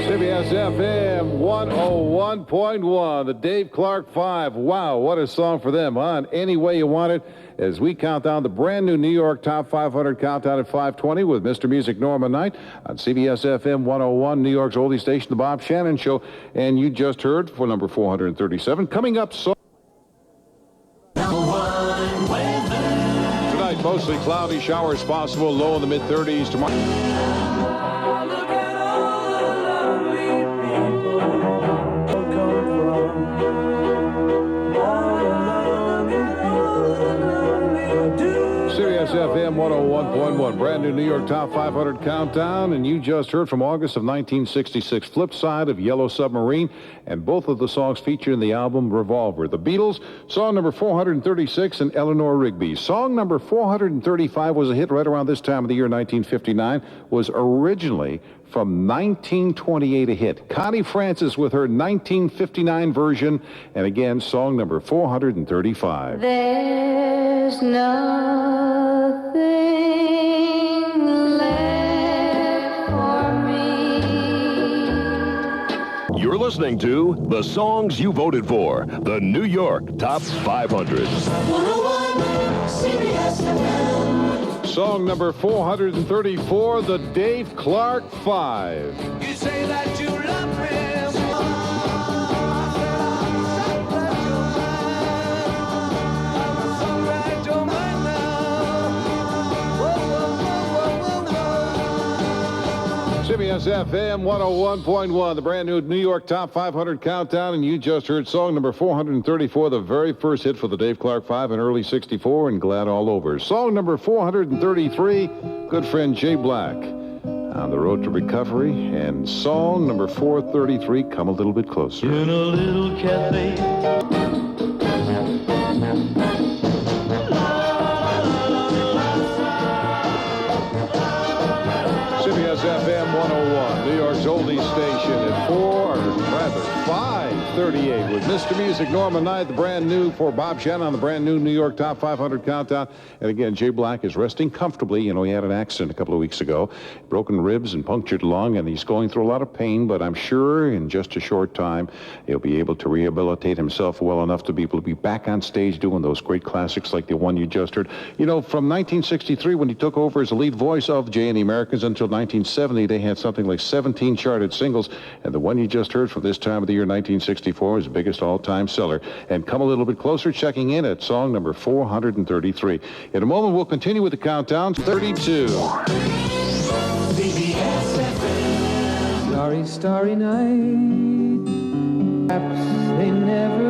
CBS-FM 101.1, the Dave Clark 5. Wow, what a song for them, huh? And Any Way You Want It, as we count down the brand new New York Top 500 Countdown at 5:20 with Mr. Music Norman Knight on CBS-FM 101, New York's oldie station, the Bob Shannon Show. And you just heard for number 437. Coming up, tonight, mostly cloudy, showers possible, low in the mid-30s tomorrow. CBS-FM 101.1, brand new New York Top 500 Countdown, and you just heard from August of 1966, Flip Side of Yellow Submarine, and both of the songs featured in the album Revolver. The Beatles, song number 436, and Eleanor Rigby. Song number 435 was a hit right around this time of the year, 1959, was originally from 1928 a hit. Connie Francis with her 1959 version, and again, song number 435.
There's nothing left for me.
You're listening to the songs you voted for, the New York Top 500.
101 CBS-FM.
Song number 434, the Dave Clark 5.
You say that you love him.
CBS-FM 101.1, the brand new New York Top 500 Countdown, and you just heard song number 434, the very first hit for the Dave Clark 5 in early 64, and Glad All Over. Song number 433, good friend Jay Black, On the Road to Recovery, and song number 433, Come a Little Bit Closer.
In a little cafe.
CBS-FM 101, New York's oldie station at 5:38 with Mr. Music Norman Knight, the brand new for Bob Shannon on the brand new New York Top 500 Countdown. And again, Jay Black is resting comfortably. You know, he had an accident a couple of weeks ago, broken ribs and punctured lung, and he's going through a lot of pain, but I'm sure in just a short time he'll be able to rehabilitate himself well enough to be able to be back on stage doing those great classics like the one you just heard. You know, from 1963 when he took over as the lead voice of Jay and the Americans until 1970, they had something like 17 charted singles, and the one you just heard from this time of the year, 1964, is the biggest all-time seller. And Come a Little Bit Closer, checking in at song number 433. In a moment, we'll continue with the countdown. 32.
Starry, starry night. Perhaps they never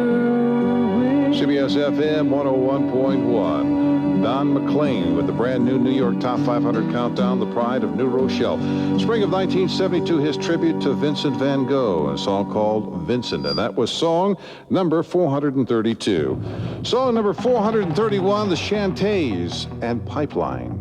will.
CBS-FM 101.1. Don McLean with the brand new New York Top 500 Countdown, the pride of New Rochelle. Spring of 1972, his tribute to Vincent van Gogh, a song called Vincent, and that was song number 432. Song number 431, the Chantays and Pipeline.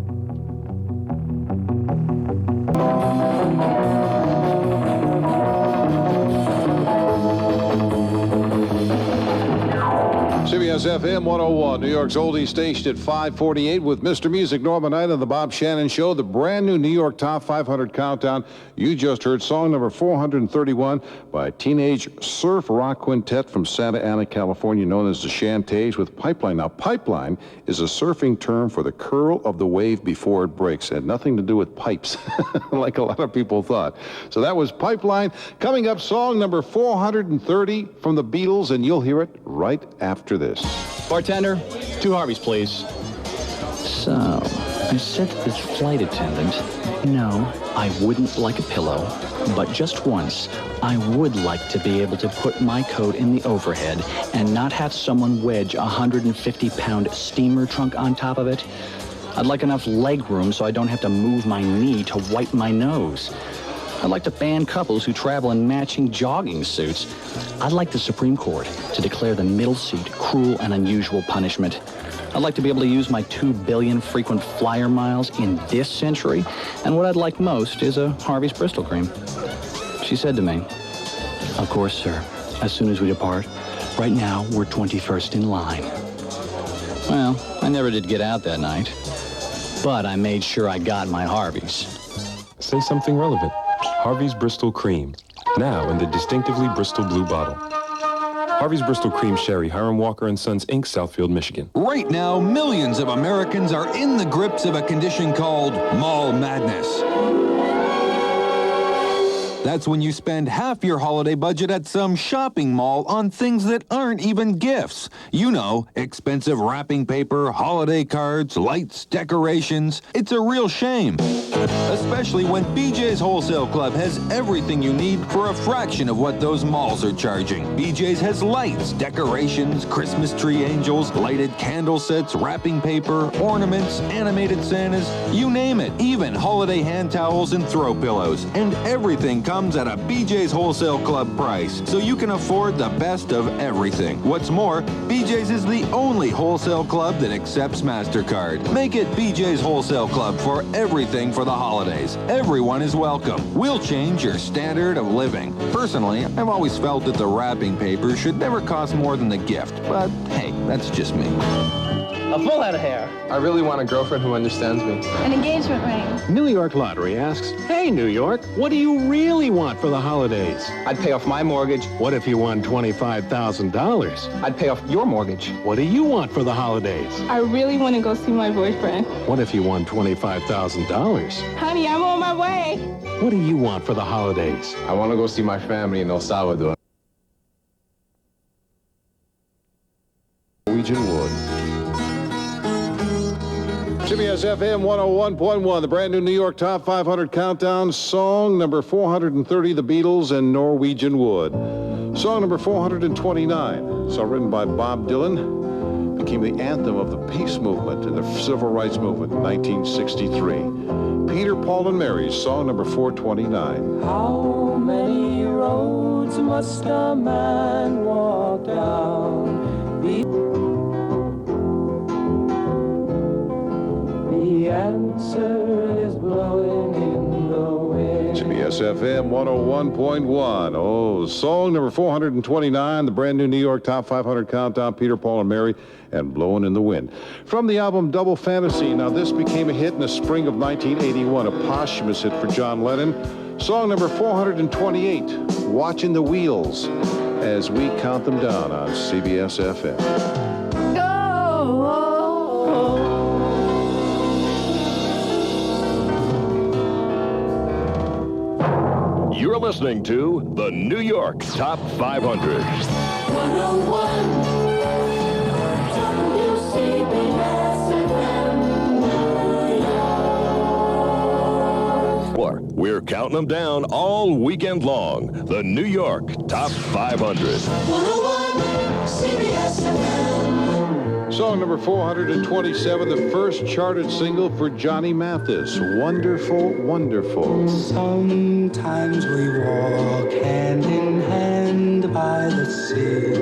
CBS-FM 101, New York's oldie station at 5:48 with Mr. Music, Norman Knight and the Bob Shannon Show, the brand new New York Top 500 Countdown. You just heard song number 431 by a teenage surf rock quintet from Santa Ana, California, known as the Shantays with Pipeline. Now, pipeline is a surfing term for the curl of the wave before it breaks. It had nothing to do with pipes, like a lot of people thought. So that was Pipeline. Coming up, song number 430 from the Beatles, and you'll hear it right after this.
Bartender, 2 Harveys, please.
So, I said to this flight attendant, no, I wouldn't like a pillow, but just once, I would like to be able to put my coat in the overhead and not have someone wedge a 150-pound steamer trunk on top of it. I'd like enough leg room so I don't have to move my knee to wipe my nose. I'd like to ban couples who travel in matching jogging suits. I'd like the Supreme Court to declare the middle seat cruel and unusual punishment. I'd like to be able to use my 2 billion frequent flyer miles in this century. And what I'd like most is a Harvey's Bristol cream. She said to me, of course, sir, as soon as we depart. Right now, we're 21st in line. Well, I never did get out that night, but I made sure I got my Harvey's.
Say something relevant. Harvey's Bristol Cream, now in the distinctively Bristol blue bottle. Harvey's Bristol Cream Sherry, Hiram Walker & Sons, Inc., Southfield, Michigan.
Right now, millions of Americans are in the grips of a condition called mall madness. That's when you spend half your holiday budget at some shopping mall on things that aren't even gifts. You know, expensive wrapping paper, holiday cards, lights, decorations. It's a real shame. Especially when BJ's Wholesale Club has everything you need for a fraction of what those malls are charging. BJ's has lights, decorations, Christmas tree angels, lighted candle sets, wrapping paper, ornaments, animated Santas, you name it. Even holiday hand towels and throw pillows. And everything comes at a BJ's Wholesale Club price, so you can afford the best of everything. What's more, BJ's is the only wholesale club that accepts MasterCard. Make it BJ's Wholesale Club for everything for the holidays. Everyone is welcome. We'll change your standard of living. Personally, I've always felt that the wrapping paper should never cost more than the gift, but hey, that's just me.
A full head of hair.
I really want a girlfriend who understands me.
An engagement ring.
New York Lottery asks, hey, New York, what do you really want for the holidays?
I'd pay off my mortgage.
What if you won $25,000?
I'd pay off your mortgage.
What do you want for the holidays?
I really want to go see my boyfriend.
What if you won $25,000?
Honey, I'm on my way.
What do you want for the holidays?
I want to go see my family in El Salvador.
Norwegian Wood. CBS-FM 101.1, the brand new New York Top 500 Countdown. Song number 430, The Beatles and Norwegian Wood. Song number 429, song written by Bob Dylan, became the anthem of the peace movement and the civil rights movement in 1963. Peter, Paul, and Mary's song number 429.
How many roads must a man walk down? The answer is blowing in the wind.
CBS-FM 101.1. Oh, song number 429, the brand new New York Top 500 Countdown, Peter, Paul, and Mary, and Blowing in the Wind. From the album Double Fantasy. Now, this became a hit in the spring of 1981, a posthumous hit for John Lennon. Song number 428, Watching the Wheels, as we count them down on CBS-FM.
You're listening to the New York Top 500.
101 WCBS-FM New York.
We're counting them down all weekend long. The New York Top 500.
101 CBS-FM.
Song number 427, the first charted single for Johnny Mathis. Wonderful, Wonderful.
Sometimes we walk hand in hand by the sea.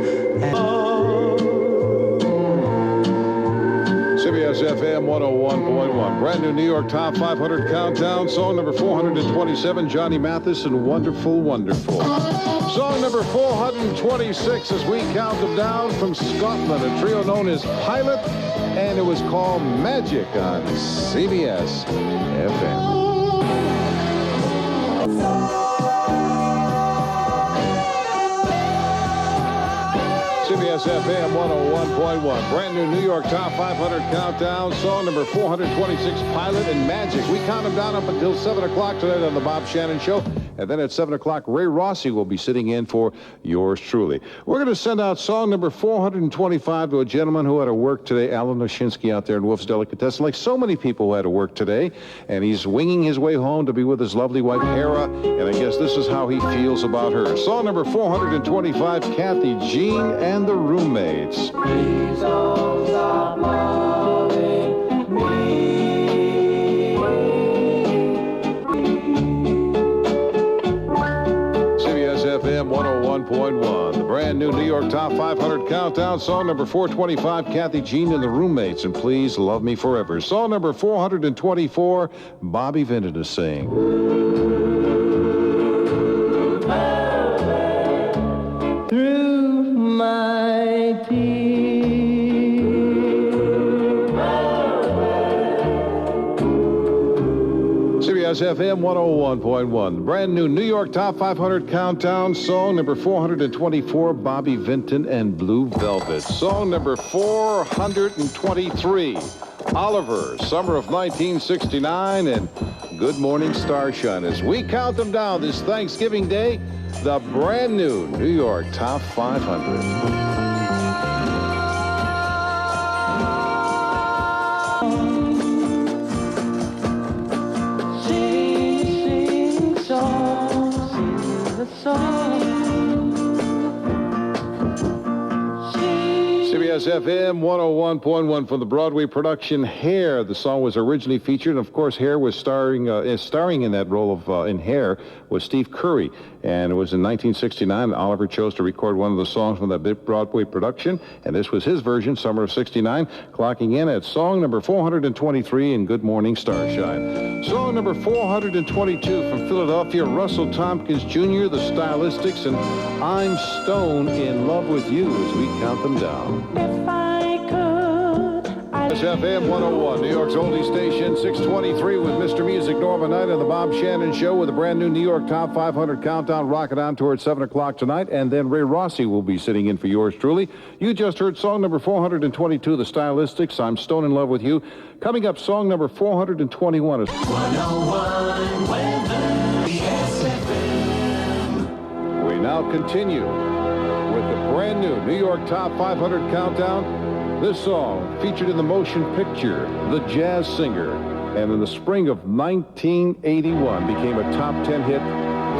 CBS CBS-FM 101.1. Brand new New York Top 500 Countdown. Song number 427, Johnny Mathis and Wonderful, Wonderful. Song number 426 as we count them down from Scotland, a trio known as Pilot, and it was called Magic on CBS-FM. CBS-FM 101.1. Brand new New York Top 500 Countdown. Song number 426, Pilot and Magic. We count them down up until 7 o'clock tonight on the Bob Shannon Show. And then at 7 o'clock, Ray Rossi will be sitting in for yours truly. We're going to send out song number 425 to a gentleman who had to work today, Alan Oshinsky out there in Wolf's Delicatessen, like so many people who had to work today. And he's winging his way home to be with his lovely wife, Hera. And I guess this is how he feels about her. Song number 425, Kathy Jean and the Roommates.
Please don't stop loving me.
CBS-FM 101.1. The brand new New York Top 500 Countdown. Song number 425, Kathy Jean and the Roommates, and Please Love Me Forever. Song number 424, Bobby Vinton to sing.
Through my tears.
CBS-FM 101.1. The brand new New York Top 500 Countdown. Song number 424, Bobby Vinton and Blue Velvet. Song number 423, Oliver, Summer of 1969, and Good Morning Starshine. As we count them down this Thanksgiving Day, the brand new New York Top 500. CBS-FM 101.1 from the Broadway production Hair. The song was originally featured, and of course, Hair was starring in that role of in Hair was Steve Curry. And it was in 1969. Oliver chose to record one of the songs from that Broadway production, and this was his version, Summer of 69, clocking in at song number 423 in Good Morning Starshine. Song number 422 from Philadelphia, Russell Tompkins Jr., the Stylistics, and I'm Stone in Love with You as we count them down.
If I could,
FM 101, New York's oldie station, 623 with Mr. Music, Norma Knight, and the Bob Shannon Show with a brand new New York Top 500 Countdown, rocking on towards 7 o'clock tonight, and then Ray Rossi will be sitting in for yours truly. You just heard song number 422, the Stylistics, I'm Stone in Love with You. Coming up, song number 421 is
101 weather, SFM.
We now continue with the brand new New York Top 500 Countdown. This song featured in the motion picture, The Jazz Singer, and in the spring of 1981 became a top 10 hit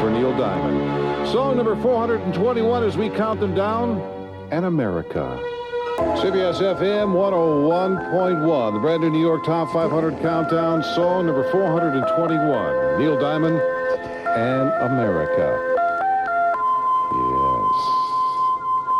for Neil Diamond. Song number 421 as we count them down, and America. CBS-FM 101.1, the brand new New York Top 500 Countdown, song number 421, Neil Diamond and America.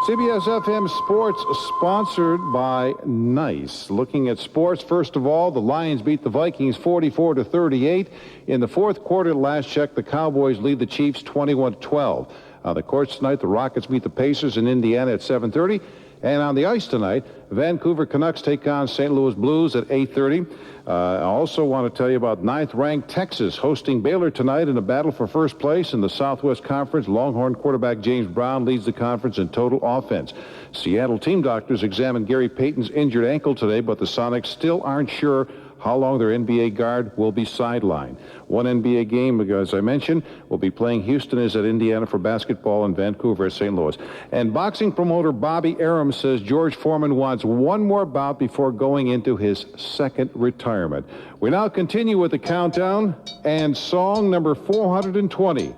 CBS-FM Sports sponsored by Nice. Looking at sports, first of all, the Lions beat the Vikings 44-38. In the fourth quarter, last check, the Cowboys lead the Chiefs 21-12. On the courts tonight, the Rockets beat the Pacers in Indiana at 7:30. And on the ice tonight, Vancouver Canucks take on St. Louis Blues at 8:30. I also want to tell you about ninth-ranked Texas hosting Baylor tonight in a battle for first place in the Southwest Conference. Longhorn quarterback James Brown leads the conference in total offense. Seattle team doctors examined Gary Payton's injured ankle today, but the Sonics still aren't sure how long their NBA guard will be sidelined. One NBA game, as I mentioned, will be playing. Houston is at Indiana for basketball and Vancouver at St. Louis. And boxing promoter Bobby Arum says George Foreman wants one more bout before going into his second retirement. We now continue with the countdown and song number 420,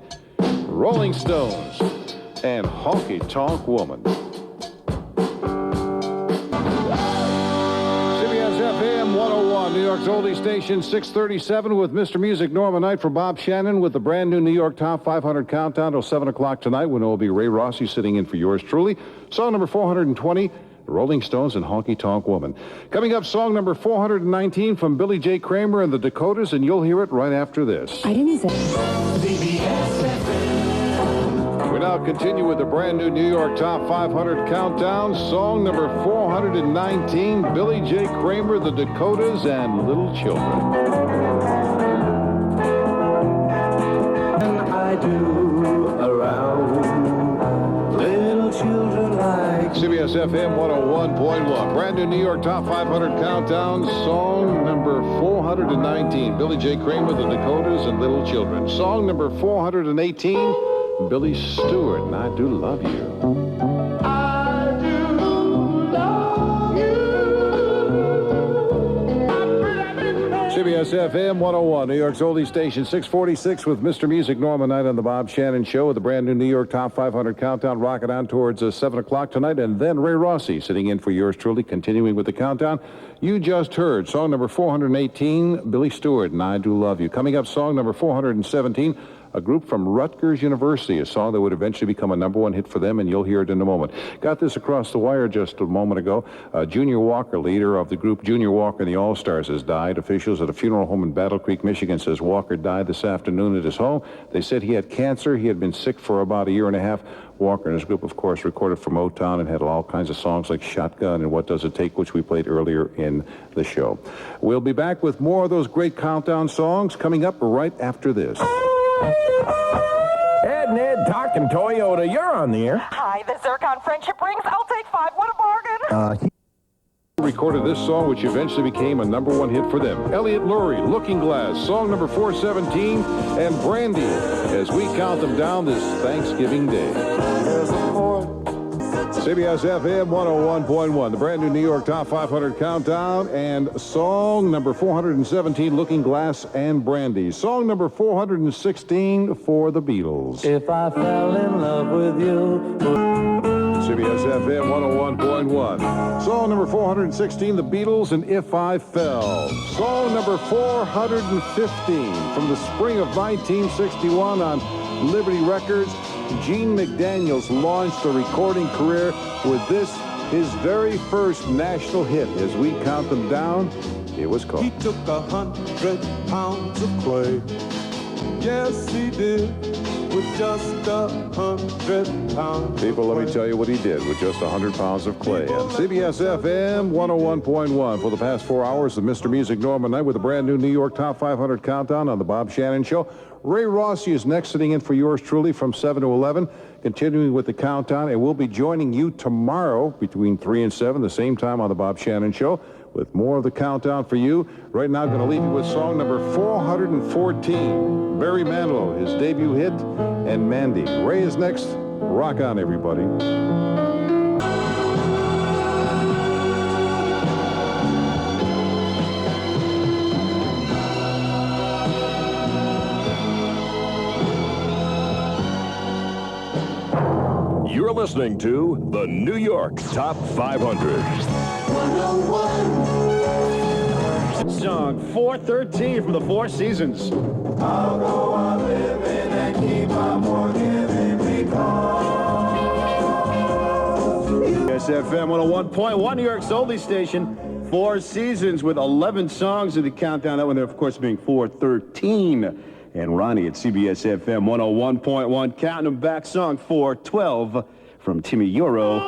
Rolling Stones and Honky Tonk Woman. CBS-FM 101, New York's oldie station, 637 with Mr. Music, Norma Knight for Bob Shannon with the brand new New York Top 500 Countdown till 7 o'clock tonight when it will be Ray Rossi sitting in for yours truly. Song number 420, The Rolling Stones and Honky Tonk Woman. Coming up, song number 419 from Billy J. Kramer and the Dakotas, and you'll hear it right after this.
I didn't say...
We now continue with the brand new New York Top 500 Countdown. Song number 419, Billy J. Kramer, the Dakotas, and Little Children.
I do around little children like
CBS-FM 101.1. Brand new New York Top 500 Countdown. Song number 419, Billy J. Kramer, the Dakotas, and Little Children. Song number 418, Billy Stewart, and I Do Love You. CBS-FM 101, New York's oldie station, 646 with Mr. Music, Norman Knight on the Bob Shannon Show with the brand new New York Top 500 Countdown, rocking on towards 7 o'clock tonight, and then Ray Rossi sitting in for yours truly, continuing with the countdown. You just heard song number 418, Billy Stewart, and I Do Love You. Coming up, song number 417, a group from Rutgers University, a song that would eventually become a #1 hit for them, and you'll hear it in a moment. Got this across the wire just a moment ago. Junior Walker, leader of the group Junior Walker and the All-Stars, has died. Officials at a funeral home in Battle Creek, Michigan says Walker died this afternoon at his home. They said he had cancer. He had been sick for about a year and a half. Walker and his group, of course, recorded for Motown and had all kinds of songs like Shotgun and What Does It Take, which we played earlier in the show. We'll be back with more of those great countdown songs coming up right after this.
Ed, Ned, talking Toyota, you're on the air.
Hi, the Zircon Friendship Rings. I'll take 5. What a bargain.
Recorded this song, which eventually became a #1 hit for them. Elliot Lurie, Looking Glass, song number 417, and Brandy, as we count them down this Thanksgiving Day. CBS-FM 101.1, the brand new New York Top 500 Countdown, and song number 417, Looking Glass and Brandy. Song number 416 for the Beatles.
If I fell in love with you.
CBS-FM 101.1. Song number 416, the Beatles, and If I Fell. Song number 415 from the spring of 1961 on Liberty Records. Gene McDaniels launched a recording career with this, his very first national hit. As we count them down, it was called.
He took 100 pounds of clay. Yes, he did. With just 100 pounds.
People, let me tell you what he did with just 100 pounds of clay. And CBS-FM 101.1 for the past 4 hours of Mr. Music, Norman Knight, with a brand new New York Top 500 Countdown on the Bob Shannon Show. Ray Rossi is next, sitting in for yours truly from 7 to 11, continuing with the countdown. And we'll be joining you tomorrow between 3 and 7, the same time on the Bob Shannon Show, with more of the countdown for you. Right now, I'm going to leave you with song number 414, Barry Manilow, his debut hit, and Mandy. Ray is next. Rock on, everybody.
You're listening to the New York Top 500.
101.
Song 413 from the Four Seasons.
I'll go on living and keep on forgiving because
FM 101.1, New York's oldie station. Four Seasons with 11 songs in the countdown. That one, of course, being 413. And Ronnie at CBS-FM 101.1, counting them back. Song 412 from Timmy Euro.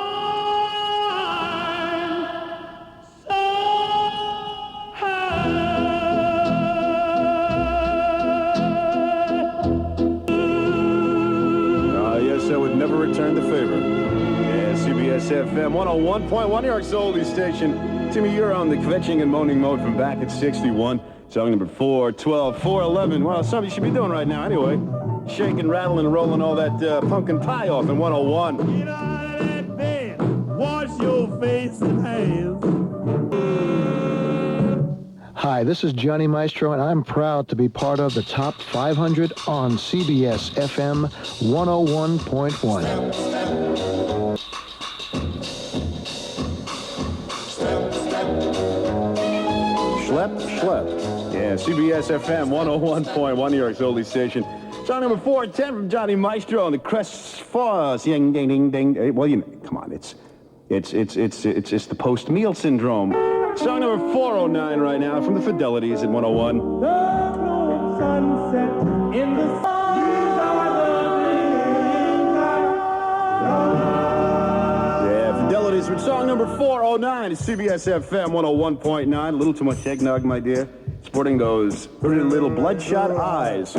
Yes, I would never return the favor. Yeah, CBS-FM 101.1, New York's oldie station. Timmy Euro on the kvetching and moaning mode from back at 61. Song number 412, 411. Well, something you should be doing right now anyway. Shaking, rattling, and rolling all that pumpkin pie off in 101.
Get out of that bed, wash your face and hands.
Hi, this is Johnny Maestro, and I'm proud to be part of the Top 500 on CBS-FM 101.1.
Schlep. Yeah, CBS-FM 101.1, New York's oldie station. Song number 410 from Johnny Maestro and the Crests. Ding, ding, ding, ding. Well, you know, come on, it's It's just the post-meal syndrome. Song number 409 right now from the Fidelities at 101.
Sunset in the
Yeah, Fidelities with song number 409 at CBS FM 101.9. A little too much eggnog, my dear. Sporting those pretty little bloodshot eyes.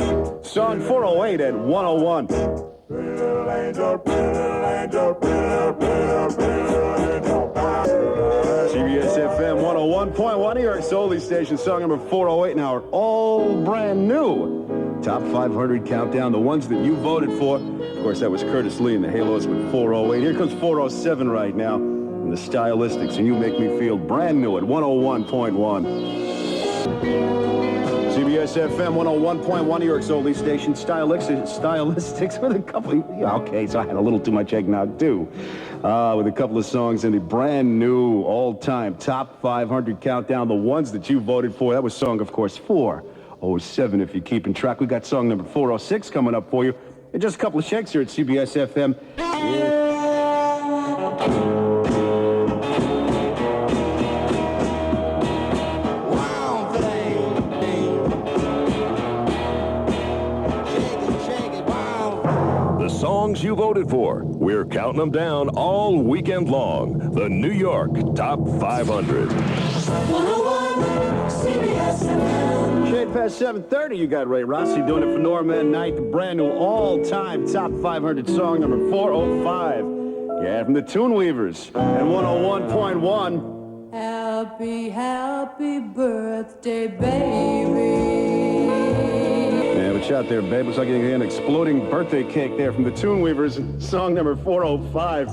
Song 408 at 101. CBS FM 101.1, New York Solely Station, song number 408 now, all brand new. Top 500 countdown, the ones that you voted for. Of course, that was Curtis Lee and the Halos with 408. Here comes 407 right now, and the Stylistics, and You Make Me Feel brand new at 101.1. CBS FM 101.1, New York's only station. Stylistics with a couple of, okay, so I had a little too much eggnog too. With a couple of songs in the brand new all-time top 500 countdown, the ones that you voted for. That was song, of course, 407 if you're keeping track. We got song number 406 coming up for you. And just a couple of shakes here at CBS FM.
Songs you voted for. We're counting them down all weekend long. The New York Top 500.
101 CBS FM.
Shade past 7:30, you got Ray Rossi doing it for Norman Knight, the brand new all-time top 500 song number 405. Yeah, from the Tune Weavers and 101.1.
Happy, happy birthday, baby.
Yeah, watch out there, babe. Looks like you're getting an exploding birthday cake there from the Tune Weavers. Song number 405.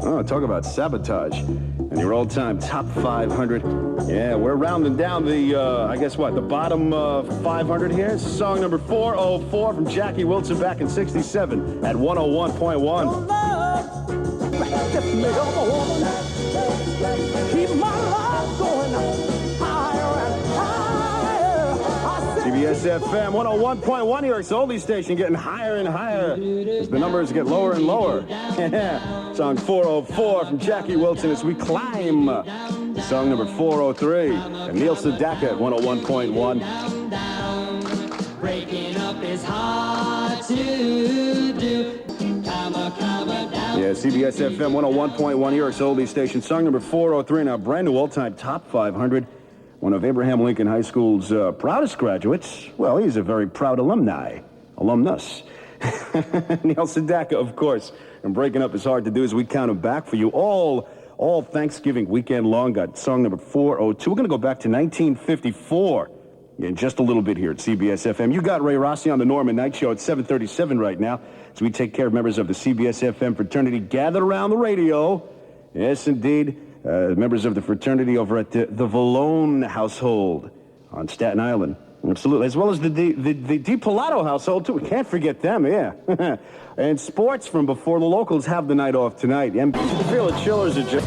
Oh, talk about sabotage. And your all-time top 500. Yeah, we're rounding down the, I guess what, the bottom 500 here. Song number 404 from Jackie Wilson back in 67 at 101.1.
Keep my love going higher and higher.
CBS FM 101.1, New York's oldie station, getting higher and higher as the numbers get lower and lower. Song 404 from Jackie Wilson as we climb. Song number 403 and Neil Sedaka at 101.1.
Breaking up is hard to do.
Yeah, CBS FM 101.1, New York's oldie station. Song number 403, now brand new all-time top 500. One of Abraham Lincoln High School's proudest graduates. Well, he's a very proud alumnus. Neil Sedaka, of course. And breaking up is hard to do as we count them back for you all Thanksgiving weekend long. Got song number 402. We're going to go back to 1954 in just a little bit here at CBS FM. You got Ray Rossi on the Norman Knight Show at 7:37 right now as we take care of members of the CBS FM fraternity gathered around the radio. Yes, indeed. Members of the fraternity over at the Vallone household on Staten Island. Absolutely. As well as the DiPilato household, too. We can't forget them, yeah. And sports from before. The locals have the night off tonight. And feel the chillers are just...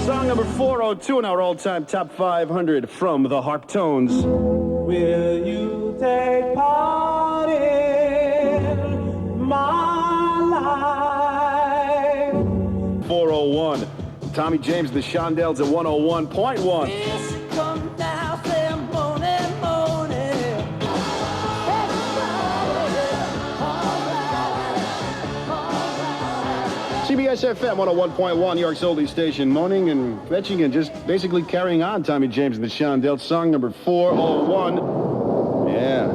Song number 402 in our all-time top 500 from the Harp Tones.
Will you take part in my life?
401. Tommy James, the Shondells at 101.1. CBS FM 101.1, New York's oldie station, moaning and fetching and just basically carrying on. Tommy James and the Shondells, song number 401. Yeah.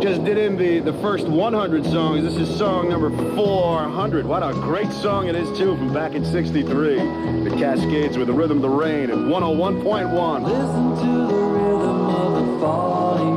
Just did in the first 100 songs. This is song number 400. What a great song it is, too, from back in 63. The Cascades with the Rhythm of the Rain at 101.1.
Listen to the rhythm of the falling